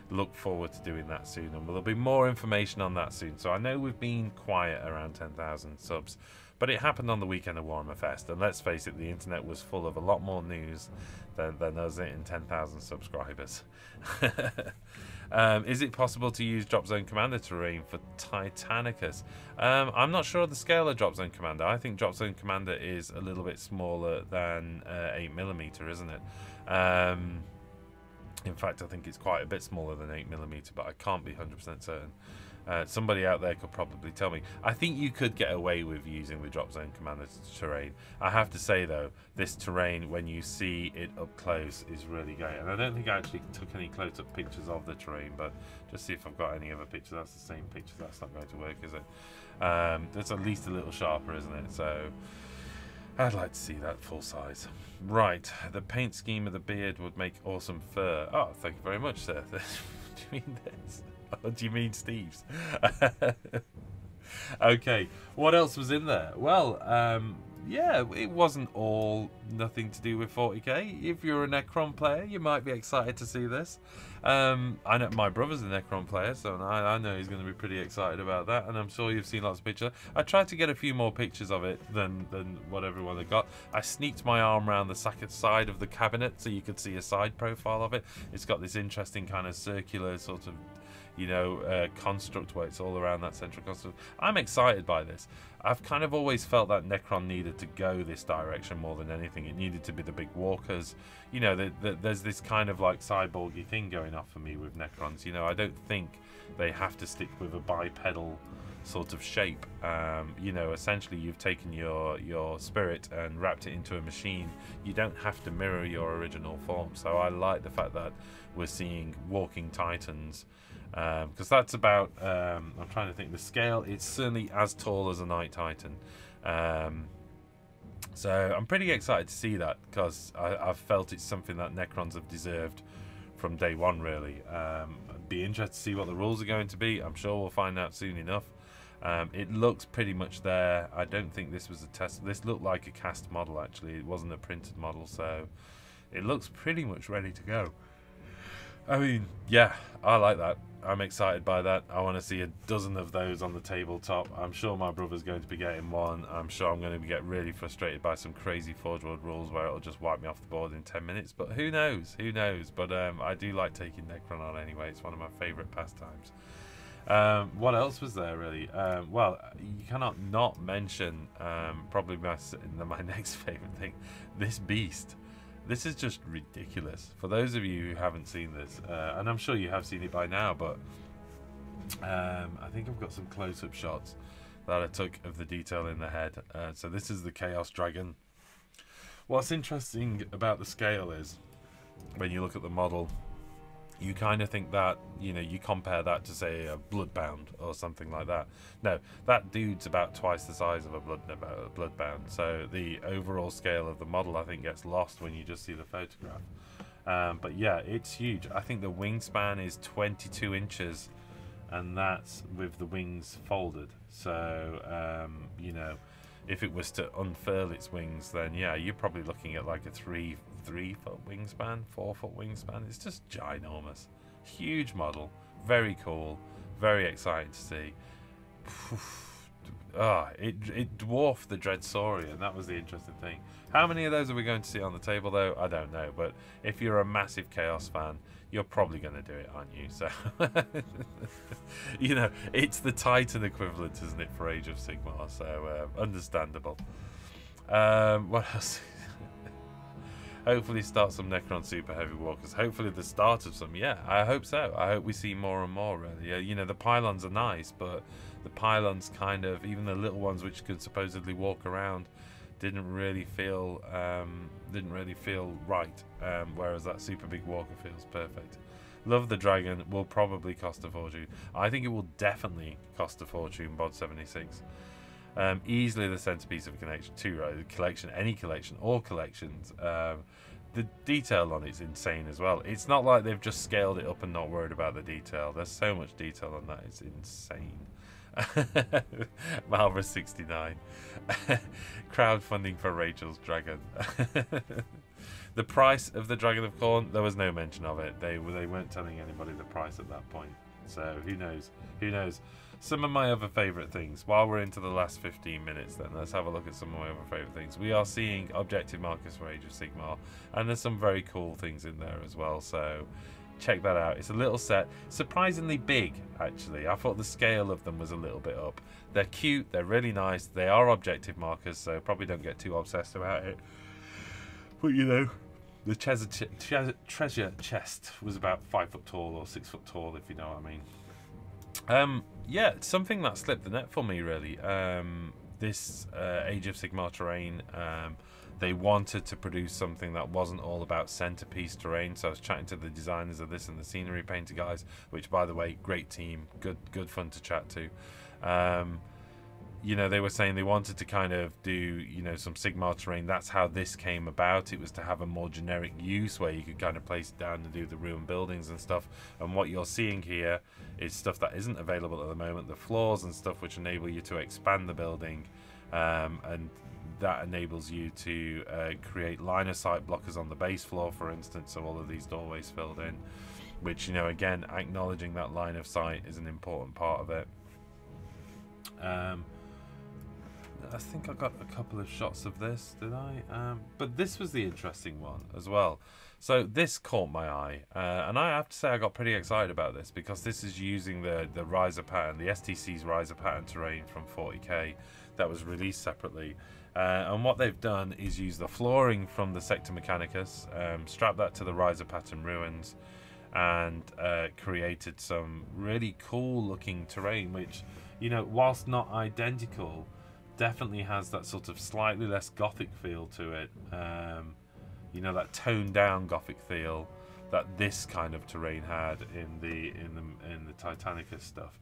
look forward to doing that soon, and there'll be more information on that soon. So I know we've been quiet around 10,000 subs, but it happened on the weekend of Warhammer Fest, and let's face it, the internet was full of a lot more news than us in 10,000 subscribers. Is it possible to use Drop Zone Commander terrain for Titanicus? I'm not sure of the scale of Drop Zone Commander. I think Drop Zone Commander is a little bit smaller than 8mm, isn't it? In fact, I think it's quite a bit smaller than 8mm, but I can't be 100% certain. Somebody out there could probably tell me. I think you could get away with using the Drop Zone Commander terrain. I have to say, though, this terrain, when you see it up close, is really great. And I don't think I actually took any close-up pictures of the terrain, but just see if I've got any other pictures. That's the same picture. That's not going to work, is it? That's at least a little sharper, isn't it? So I'd like to see that full size. Right, the paint scheme of the beard would make awesome fur. Oh, thank you very much, sir. Do you mean this? Or do you mean Steve's? Okay, what else was in there? Well, yeah, it wasn't all nothing to do with 40k. If you're a Necron player, you might be excited to see this. I know my brother's a Necron player, so I know he's going to be pretty excited about that, and I'm sure you've seen lots of pictures. I tried to get a few more pictures of it than what everyone had got. I sneaked my arm around the side of the cabinet so you could see a side profile of it. It's got this interesting kind of circular sort of, you know, construct where it's all around that central construct. I'm excited by this. I've kind of always felt that Necron needed to go this direction more than anything. It needed to be the big walkers. You know, there's this kind of like cyborgy thing going off for me with Necrons. You know, I don't think they have to stick with a bipedal sort of shape. You know, essentially you've taken your spirit and wrapped it into a machine. You don't have to mirror your original form. So I like the fact that we're seeing walking titans. Because that's about, I'm trying to think, the scale, it's certainly as tall as a Night Titan. So I'm pretty excited to see that, because I've felt it's something that Necrons have deserved from day one, really. Be interested to see what the rules are going to be. I'm sure we'll find out soon enough. It looks pretty much there. I don't think this was a test. This looked like a cast model, actually. It wasn't a printed model, so it looks pretty much ready to go. I mean, yeah, I like that. I'm excited by that. I want to see a dozen of those on the tabletop. I'm sure my brother's going to be getting one. I'm sure I'm going to get really frustrated by some crazy Forgeworld rules where it'll just wipe me off the board in 10 minutes. But who knows? Who knows? But I do like taking Necron on anyway. It's one of my favourite pastimes. What else was there, really? Well, you cannot not mention probably my next favourite thing, this beast. This is just ridiculous. For those of you who haven't seen this, and I'm sure you have seen it by now, but I think I've got some close-up shots that I took of the detail in the head. So this is the Chaos Dragon. What's interesting about the scale is, when you look at the model, you kind of think that, you know, you compare that to, say, a Bloodbound or something like that. No, that dude's about twice the size of a Bloodbound. So the overall scale of the model, I think, gets lost when you just see the photograph. But yeah, it's huge. I think the wingspan is 22 inches, and that's with the wings folded. So, you know, if it was to unfurl its wings, then yeah, you're probably looking at like a 3-foot wingspan, 4-foot wingspan. It's just ginormous. Huge model. Very cool. Very exciting to see. It dwarfed the Dreadsaurian. That was the interesting thing. How many of those are we going to see on the table, though? I don't know. But if you're a massive Chaos fan, you're probably going to do it, aren't you? So, you know, it's the Titan equivalent, isn't it, for Age of Sigmar? So, understandable. What else? Hopefully start some Necron Super Heavy Walkers. Hopefully the start of some. Yeah, I hope so. I hope we see more and more, really. You know, the pylons are nice, but the pylons kind of, even the little ones which could supposedly walk around, didn't really feel right. Whereas that super big walker feels perfect. Love the dragon. Will probably cost a fortune. I think it will definitely cost a fortune, bod 76. Easily the centerpiece of a collection, any collection or collections. The detail on it's insane as well. It's not like they've just scaled it up and not worried about the detail. There's so much detail on that, it's insane. Marlboro 69. Crowdfunding for Rachel's dragon. The price of the Dragon of Khorne, there was no mention of it. They weren't telling anybody the price at that point. So who knows? Who knows? Some of my other favourite things. While we're into the last 15 minutes, then let's have a look at some of my other favourite things. We are seeing objective markers for Age of Sigmar, and there's some very cool things in there as well. So check that out. It's a little set, surprisingly big actually. I thought the scale of them was a little bit up. They're cute. They're really nice. They are objective markers, so probably don't get too obsessed about it. But you know, the treasure chest was about 5 foot tall or 6 foot tall, if you know what I mean. Yeah, it's something that slipped the net for me, really. This Age of Sigmar Terrain, they wanted to produce something that wasn't all about centerpiece terrain. So I was chatting to the designers of this and the scenery painter guys, which, by the way, great team, good fun to chat to. You know, they were saying they wanted to kind of do, you know, some Sigmar terrain. That's how this came about. It was to have a more generic use where you could kind of place it down and do the ruined buildings and stuff. And what you're seeing here is stuff that isn't available at the moment. The floors and stuff which enable you to expand the building. And that enables you to create line of sight blockers on the base floor, for instance. So all of these doorways filled in. Which, you know, again, acknowledging that line of sight is an important part of it. I think I got a couple of shots of this, did I? But this was the interesting one as well. So this caught my eye, and I have to say I got pretty excited about this because this is using the riser pattern, the STC's riser pattern terrain from 40k that was released separately. And what they've done is use the flooring from the Sector Mechanicus, strap that to the riser pattern ruins, and created some really cool looking terrain, which, you know, whilst not identical, definitely has that sort of slightly less gothic feel to it. You know, that toned down gothic feel that this kind of terrain had in the Titanicus stuff.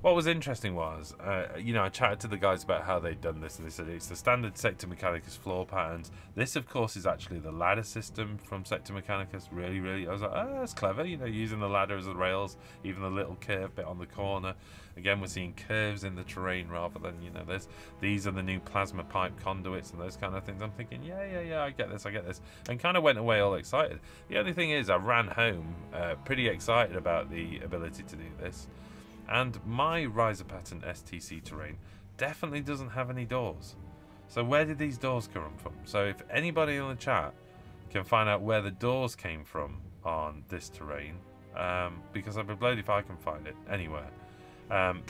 what was interesting was, you know, I chatted to the guys about how they'd done this, and they said it's the standard Sector Mechanicus floor patterns. This, of course, is actually the ladder system from Sector Mechanicus. Really, I was like, oh, that's clever, you know, using the ladder as the rails, even the little curve bit on the corner. Again, we're seeing curves in the terrain rather than, you know, these are the new plasma pipe conduits and those kind of things. I'm thinking, yeah, I get this, and kind of went away all excited. The only thing is, I ran home pretty excited about the ability to do this. And my riser pattern STC terrain definitely doesn't have any doors. So where did these doors come from? So if anybody in the chat can find out where the doors came from on this terrain, because I'd be blowed if I can find it anywhere.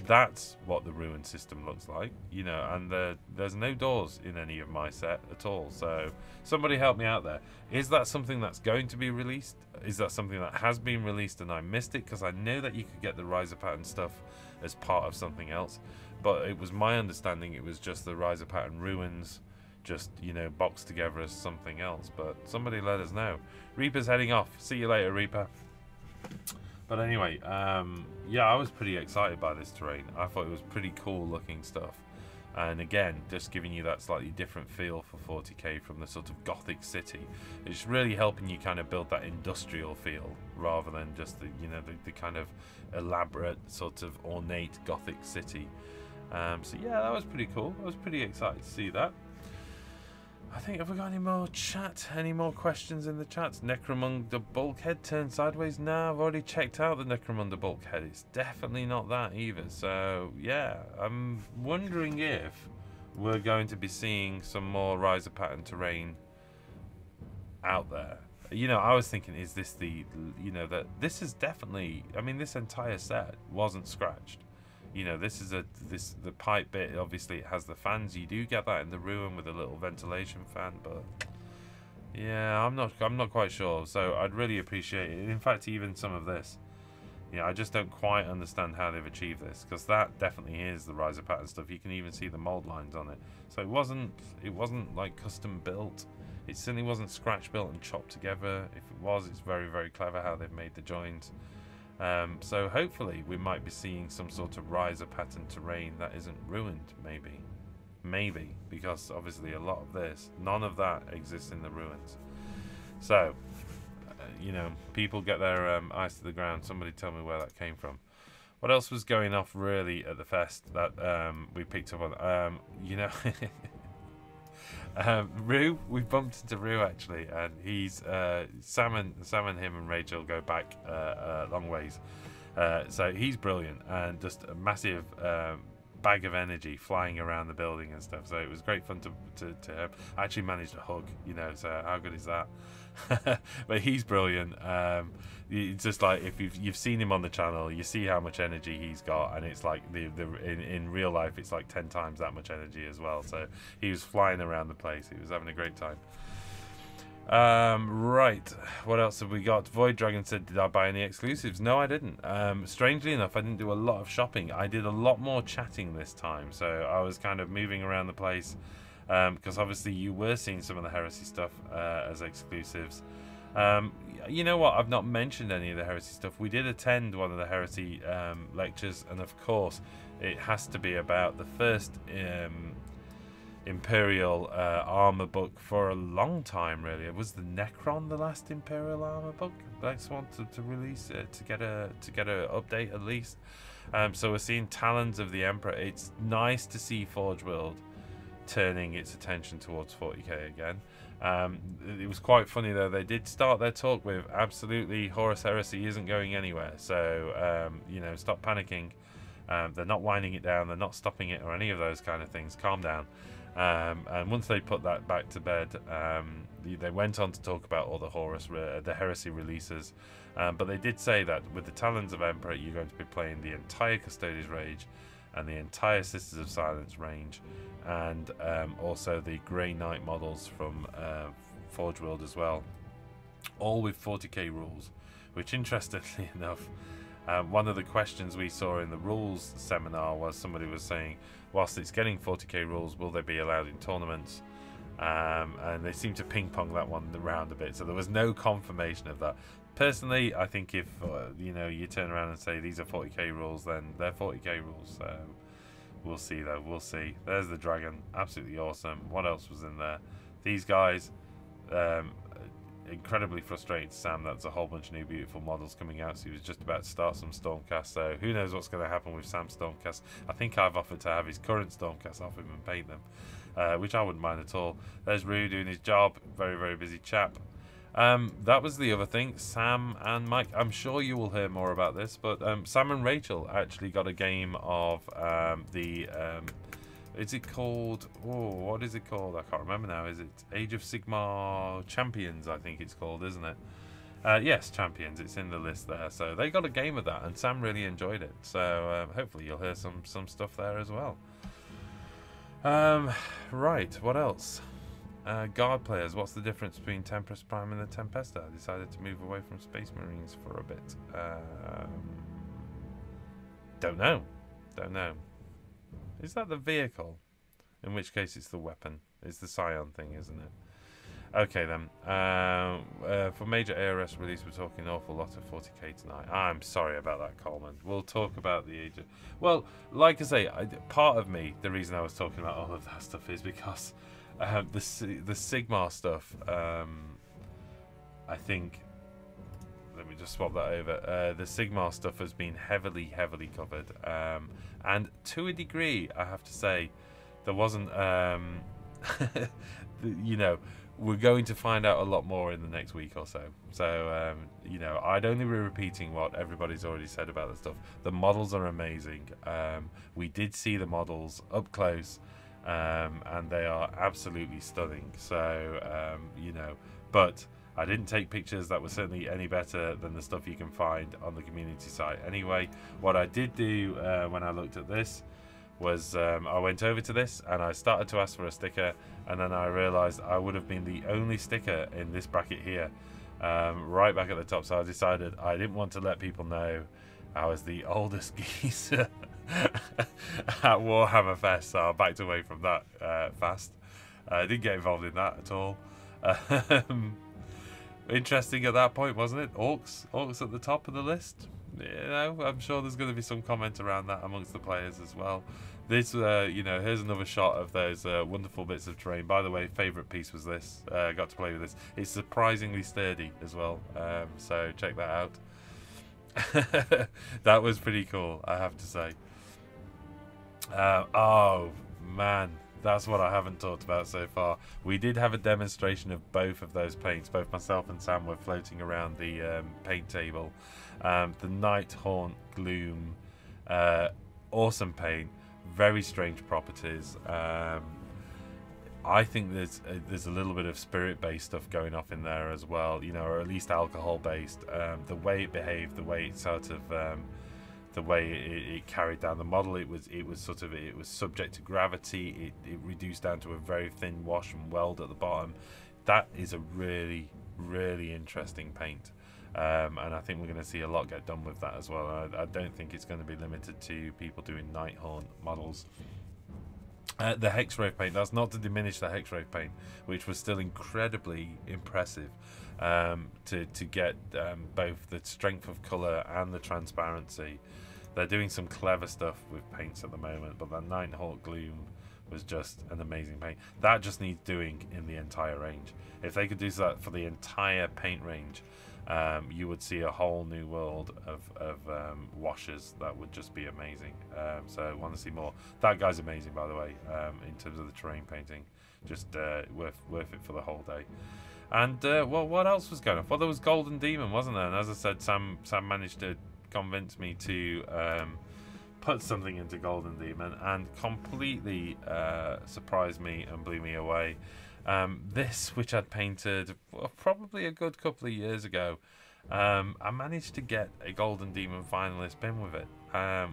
That's what the ruin system looks like, you know, and there's no doors in any of my set at all. So somebody help me out there. Is that something that's going to be released? Is that something that has been released and I missed it? Because I know that you could get the riser pattern stuff as part of something else, but it was my understanding it was just the riser pattern ruins, just, you know, boxed together as something else. But somebody let us know. Reaper's heading off. See you later, Reaper. But anyway, yeah, I was pretty excited by this terrain. I thought it was pretty cool looking stuff. And again, just giving you that slightly different feel for 40k from the sort of gothic city. It's really helping you kind of build that industrial feel rather than just the, you know, the kind of elaborate sort of ornate gothic city. So yeah, that was pretty cool. I was pretty excited to see that. I think, have we got any more chat? Any more questions in the chat? Necromunda bulkhead turned sideways? No, I've already checked out the Necromunda bulkhead. It's definitely not that either. So, yeah, I'm wondering if we're going to be seeing some more riser pattern terrain out there. You know, I was thinking, is this the, you know, that this is definitely, I mean, this entire set wasn't scratched. You know, this is the pipe bit. Obviously, it has the fans. You do get that in the ruin with a little ventilation fan, but yeah, I'm not quite sure. So I'd really appreciate it. In fact, even some of this, you know, I just don't quite understand how they've achieved this, because that definitely is the riser pattern stuff. You can even see the mold lines on it. So it wasn't like custom built. It certainly wasn't scratch built and chopped together. If it was, it's very, very clever how they've made the joins. So hopefully we might be seeing some sort of riser pattern terrain that isn't ruined, maybe, because obviously a lot of this, none of that exists in the ruins. So, you know, people get their eyes to the ground. Somebody tell me where that came from. What else was going off really at the fest that we picked up on? You know, Rue, we bumped into Rue actually, and he's Sam and him and Rachel go back a long ways, so he's brilliant and just a massive bag of energy flying around the building and stuff. So it was great fun to I actually managed a hug, you know, so how good is that? But he's brilliant. It's just like, if you've seen him on the channel, you see how much energy he's got, and it's like in real life it's like 10 times that much energy as well. So he was flying around the place. He was having a great time. Right, what else have we got? Void Dragon said, did I buy any exclusives? No, I didn't. Strangely enough, I didn't do a lot of shopping. I did a lot more chatting this time, so I was kind of moving around the place, because obviously you were seeing some of the Heresy stuff as exclusives. You know what, I've not mentioned any of the Heresy stuff. We did attend one of the Heresy lectures, and of course it has to be about the first Imperial armor book for a long time, really. Was the Necron the last Imperial armor book? Lex wanted to release it to get a update at least. So we're seeing Talons of the Emperor. It's nice to see Forgeworld turning its attention towards 40k again. It was quite funny though, they did start their talk with absolutely Horus Heresy isn't going anywhere, so you know, stop panicking. They're not winding it down, they're not stopping it or any of those kind of things. Calm down. And once they put that back to bed, they went on to talk about all the Heresy releases, but they did say that with the Talons of Emperor you're going to be playing the entire Custodes Rage and the entire Sisters of Silence range, and also the Grey Knight models from Forgeworld as well, all with 40k rules, which interestingly enough, one of the questions we saw in the rules seminar was somebody was saying, whilst it's getting 40k rules, will they be allowed in tournaments? And they seem to ping pong that one around a bit, so there was no confirmation of that. Personally, I think if you know, you turn around and say these are 40k rules, then they're 40k rules. So we'll see, though. We'll see. There's the dragon, absolutely awesome. What else was in there? These guys, incredibly frustrating to Sam. That's a whole bunch of new beautiful models coming out. So he was just about to start some Stonecast. So who knows what's going to happen with Sam's Stonecast? I think I've offered to have his current Stonecast off him and paint them, which I wouldn't mind at all. There's Rue doing his job. Very, very busy chap. That was the other thing. Sam and Mike, I'm sure you will hear more about this, but Sam and Rachel actually got a game of is it called, what is it called? I can't remember now. Is it Age of Sigmar Champions, I think it's called, isn't it? Yes, Champions, it's in the list there. So they got a game of that, and Sam really enjoyed it. So hopefully you'll hear some stuff there as well. Right, what else? Guard players, what's the difference between Tempest Prime and the Tempesta? I decided to move away from Space Marines for a bit. Don't know. Is that the vehicle? In which case it's the weapon. It's the Scion thing, isn't it? Okay then. For major ARS release, we're talking an awful lot of 40k tonight. I'm sorry about that, Coleman. We'll talk about the Age of... Well, like I say, part of me, the reason I was talking about all of that stuff is because... the Sigmar stuff, I think, let me just swap that over. The Sigmar stuff has been heavily covered, and to a degree, I have to say, there wasn't, you know, we're going to find out a lot more in the next week or so. So, you know, I'd only be repeating what everybody's already said about the stuff. The models are amazing. We did see the models up close. And they are absolutely stunning. So, you know, but I didn't take pictures that were certainly any better than the stuff you can find on the community site. Anyway, what I did do when I looked at this was I went over to this and I started to ask for a sticker, and then I realized I would have been the only sticker in this bracket here, right back at the top. So I decided I didn't want to let people know I was the oldest geezer at Warhammer Fest, so I backed away from that fast. I didn't get involved in that at all. Interesting at that point, wasn't it? Orcs at the top of the list. You know, I'm sure there's going to be some comment around that amongst the players as well. This, you know, here's another shot of those wonderful bits of terrain. By the way, favourite piece was this. I got to play with this. It's surprisingly sturdy as well, so check that out. That was pretty cool, I have to say. Oh man, that's what I haven't talked about so far. We did have a demonstration of both of those paints. Both myself and Sam were floating around the paint table. The Nighthaunt Gloom, awesome paint, very strange properties. I think there's a little bit of spirit-based stuff going off in there as well, you know, or at least alcohol-based. The way it behaved, the way it sort of, the way it carried down the model, it was subject to gravity. It reduced down to a very thin wash and weld at the bottom. That is a really, really interesting paint, and I think we're going to see a lot get done with that as well. I don't think it's going to be limited to people doing Nighthaunt models. The Hex Wraith paint, that's not to diminish the Hex Wraith paint, which was still incredibly impressive, to get both the strength of colour and the transparency. They're doing some clever stuff with paints at the moment, but that Nighthaunt Gloom was just an amazing paint. That just needs doing in the entire range. If they could do that for the entire paint range, you would see a whole new world of washes that would just be amazing. So I want to see more. That guy's amazing, by the way, in terms of the terrain painting. Just worth it for the whole day. And well, what else was going on? Well, there was Golden Demon, wasn't there? And as I said, Sam managed to convince me to put something into Golden Demon, and completely surprised me and blew me away. This, which I'd painted probably a good couple of years ago, I managed to get a Golden Demon finalist pin with it,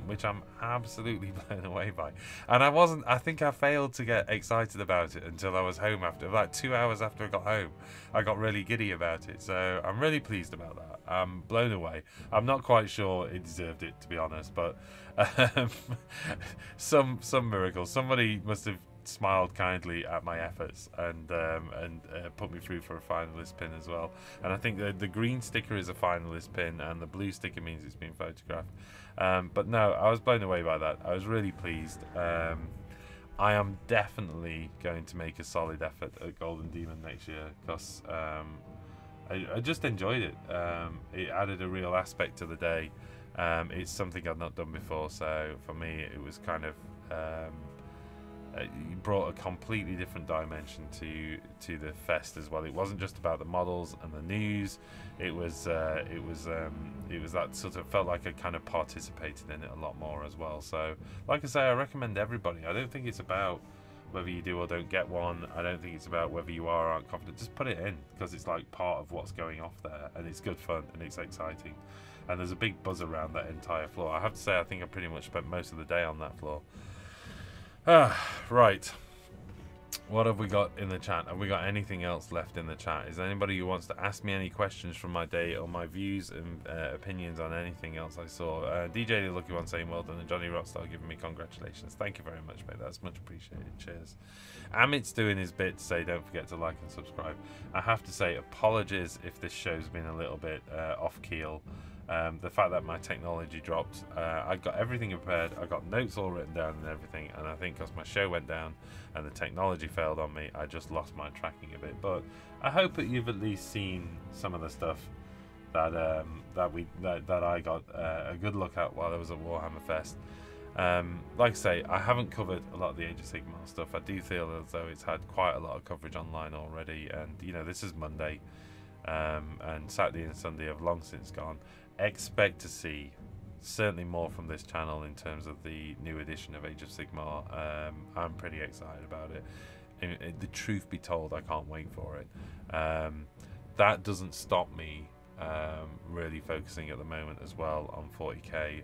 which I'm absolutely blown away by. And I think I failed to get excited about it until I was home after, like 2 hours after I got home. I got really giddy about it, so I'm really pleased about that. I'm blown away. I'm not quite sure it deserved it, to be honest, but some miracle. Somebody must have smiled kindly at my efforts and put me through for a finalist pin as well. And I think the green sticker is a finalist pin, and the blue sticker means it's been photographed. But no, I was blown away by that. I was really pleased. I am definitely going to make a solid effort at Golden Demon next year, because I just enjoyed it. It added a real aspect to the day. It's something I've not done before, so for me it was kind of it brought a completely different dimension to the fest as well. It wasn't just about the models and the news. It was that sort of felt like I kind of participated in it a lot more as well. So like I say, I recommend everybody. I don't think it's about whether you do or don't get one. I don't think it's about whether you are or aren't confident. Just put it in, because it's like part of what's going off there, and it's good fun and it's exciting, and there's a big buzz around that entire floor. I have to say, I think I pretty much spent most of the day on that floor. Right, what have we got in the chat? Have we got anything else left in the chat? Is there anybody who wants to ask me any questions from my day, or my views and opinions on anything else I saw? DJ the Lucky One saying well done, and Johnny Rockstar giving me congratulations. Thank you very much, mate. That's much appreciated. Cheers. Amit's doing his bit to say don't forget to like and subscribe. I have to say apologies if this show's been a little bit off keel. The fact that my technology dropped, I got everything prepared, I got notes all written down and everything, and I think because my show went down and the technology failed on me, I just lost my tracking a bit. But I hope that you've at least seen some of the stuff that I got a good look at while I was at Warhammer Fest. Like I say, I haven't covered a lot of the Age of Sigmar stuff. I do feel as though it's had quite a lot of coverage online already, and you know, this is Monday, and Saturday and Sunday have long since gone. Expect to see certainly more from this channel in terms of the new edition of Age of Sigmar. I'm pretty excited about it. The truth be told, I can't wait for it. That doesn't stop me really focusing at the moment as well on 40k.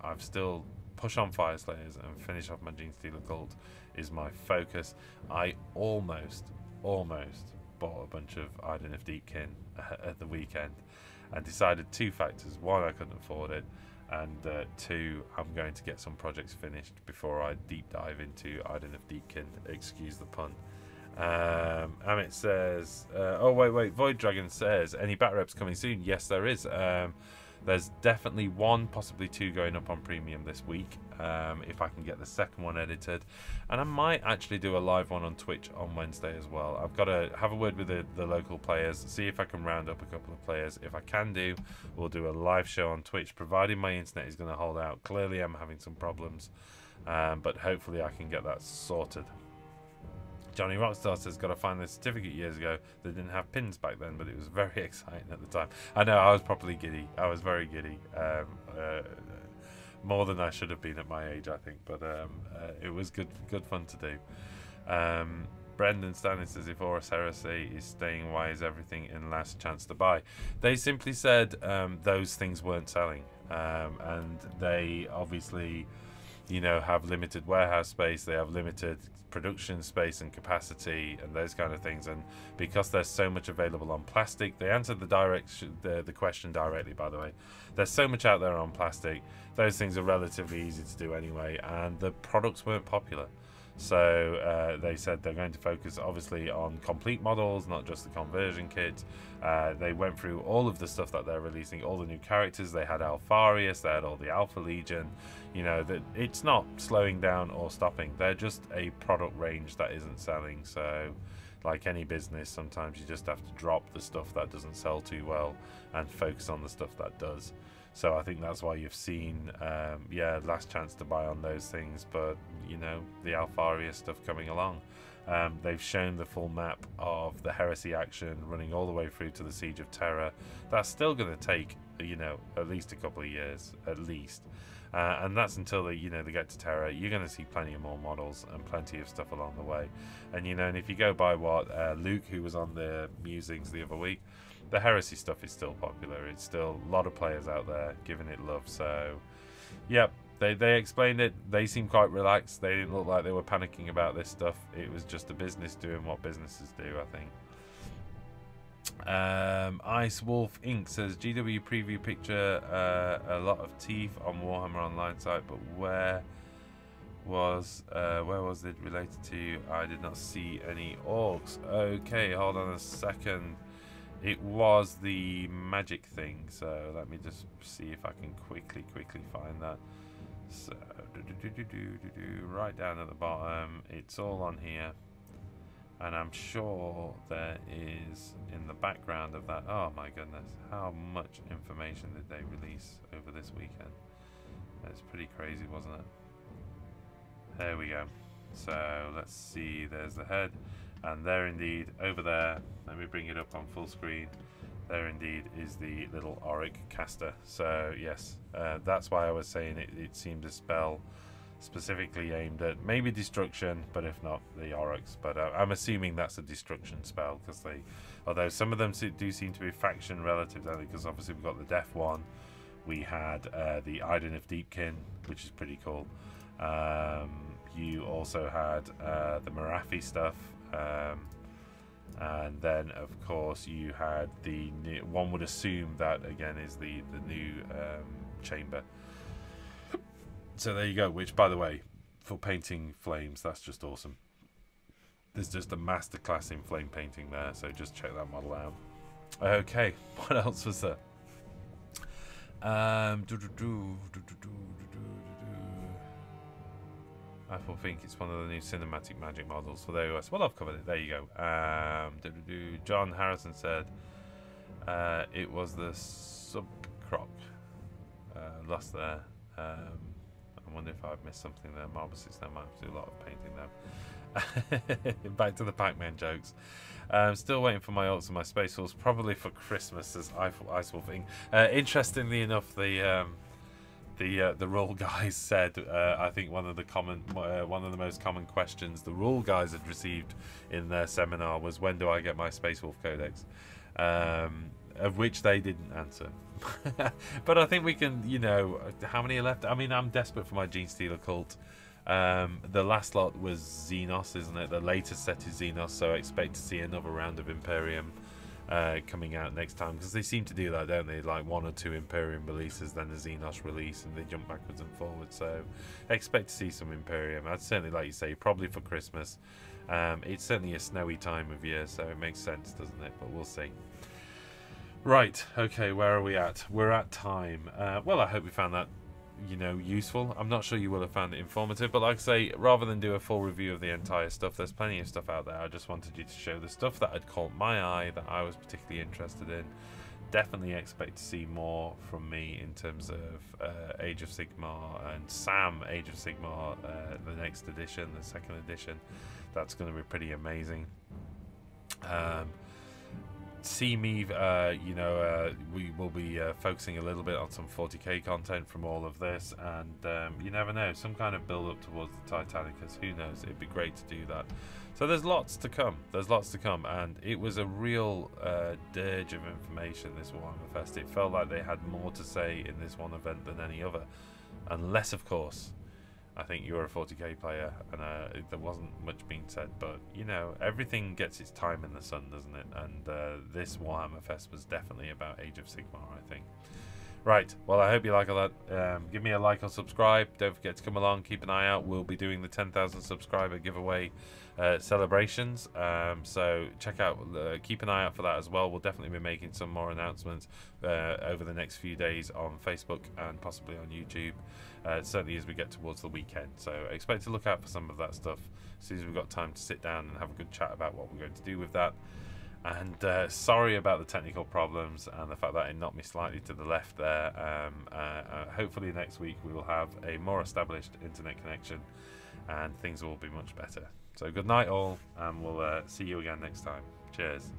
I've still push on Fire Slayers and finish off my Genestealer Cult is my focus. I almost bought a bunch of Iden of Deepkin at the weekend, and decided two factors: one, I couldn't afford it, and two, I'm going to get some projects finished before I deep dive into Iden of Deepkin. Excuse the pun. Amit says, oh wait, Void Dragon says, any bat reps coming soon? Yes, there is. There's definitely one, possibly two going up on premium this week, if I can get the second one edited, and I might actually do a live one on Twitch on Wednesday as well. I've got to have a word with the local players, see if I can round up a couple of players. If I can do, we'll do a live show on Twitch, providing my internet is going to hold out. Clearly I'm having some problems, but hopefully I can get that sorted. Johnny Rockstar says, got to find the certificate years ago. They didn't have pins back then, but it was very exciting at the time. I know, I was properly giddy. I was very giddy. More than I should have been at my age, I think. But it was good fun to do. Brendan Stanley says, if Horus Heresy is staying, why is everything in last chance to buy? They simply said those things weren't selling. And they obviously, you know, have limited warehouse space. They have limited production space and capacity and those kind of things, and because there's so much available on plastic, they answered the question directly, by the way. There's so much out there on plastic, those things are relatively easy to do anyway, and the products weren't popular. So they said they're going to focus obviously on complete models, not just the conversion kit. They went through all of the stuff that they're releasing, all the new characters. They had Alfarius, they had all the Alpha Legion. You know, that it's not slowing down or stopping. They're just a product range that isn't selling. So like any business, sometimes you just have to drop the stuff that doesn't sell too well and focus on the stuff that does. So I think that's why you've seen, yeah, last chance to buy on those things, but, you know, the Alfarius stuff coming along. They've shown the full map of the Heresy action running all the way through to the Siege of Terror. That's still going to take, you know, at least a couple of years, at least. And that's until they, you know, they get to Terror. You're going to see plenty of more models and plenty of stuff along the way. And, you know, and if you go by what Luke, who was on the Musings the other week, the Heresy stuff is still popular. It's still a lot of players out there giving it love. So, yep, they explained it. They seemed quite relaxed. They didn't look like they were panicking about this stuff. It was just a business doing what businesses do, I think. Ice Wolf Inc. says, GW preview picture, a lot of teeth on Warhammer Online site, but was, where was it related to? I did not see any orcs. Okay, hold on a second. It was the magic thing, so let me just see if I can quickly find that. So, right down at the bottom, it's all on here. And I'm sure there is, in the background of that, oh my goodness, how much information did they release over this weekend? It's pretty crazy, wasn't it? There we go. So let's see, there's the head, and there indeed, over there, let me bring it up on full screen, there indeed is the little auric caster. So yes, that's why I was saying it seemed a spell specifically aimed at maybe destruction, but if not, the aurics. But I'm assuming that's a destruction spell, because they, although some of them do seem to be faction relative, because obviously we've got the death one, we had the Iden of Deepkin, which is pretty cool. You also had the Marathi stuff, and then of course you had the new, one would assume that again is the new chamber. So there you go, which by the way, for painting flames, that's just awesome. There's just a masterclass in flame painting there, so just check that model out. Okay, what else was there? I think it's one of the new cinematic magic models for the OS. Well, I've covered it. There you go. John Harrison said it was the subcroc lost there. I wonder if I've missed something there. Marlboro 6 now might have to do a lot of painting now. Back to the Pac-Man jokes. Still waiting for my orcs and my Space Wolves, probably for Christmas, as Icewolfing. Interestingly enough, the rule guys said, I think one of the most common questions the rule guys had received in their seminar was, when do I get my Space Wolf Codex? Of which they didn't answer. But I think we can, you know, how many are left? I mean, I'm desperate for my Gene Stealer cult. The last lot was Xenos, isn't it? The latest set is Xenos, so I expect to see another round of Imperium coming out next time, because they seem to do that, don't they? Like 1 or 2 Imperium releases, then a Xenos release, and they jump backwards and forwards. So I expect to see some Imperium. I'd certainly, like you say, probably for Christmas. It's certainly a snowy time of year, so it makes sense, doesn't it? But we'll see. Right, okay, where are we at? We're at time. Well, I hope you found that, you know, useful. I'm not sure you will have found it informative, but like I say, rather than do a full review of the entire stuff, there's plenty of stuff out there. I just wanted you to show the stuff that had caught my eye, that I was particularly interested in. Definitely expect to see more from me in terms of Age of Sigmar and Sam Age of Sigmar, the next edition, the second edition. That's going to be pretty amazing. See me, you know, we will be focusing a little bit on some 40k content from all of this, and you never know, some kind of build up towards the Titanicus, who knows, it'd be great to do that. So there's lots to come, and it was a real dirge of information, this Warhammer Fest. It felt like they had more to say in this one event than any other, unless of course I think you're a 40k player and there wasn't much being said, but you know, everything gets its time in the sun, doesn't it? And this Warhammer Fest was definitely about Age of Sigmar, I think. Right, well, I hope you like all that. Give me a like or subscribe. Don't forget to come along, keep an eye out. We'll be doing the 10,000 subscriber giveaway celebrations, so check out, keep an eye out for that as well. We'll definitely be making some more announcements over the next few days on Facebook and possibly on YouTube, certainly as we get towards the weekend. So expect to look out for some of that stuff as soon as we've got time to sit down and have a good chat about what we're going to do with that. And sorry about the technical problems and the fact that it knocked me slightly to the left there. Hopefully next week we will have a more established internet connection and things will be much better. So good night all, and we'll see you again next time. Cheers.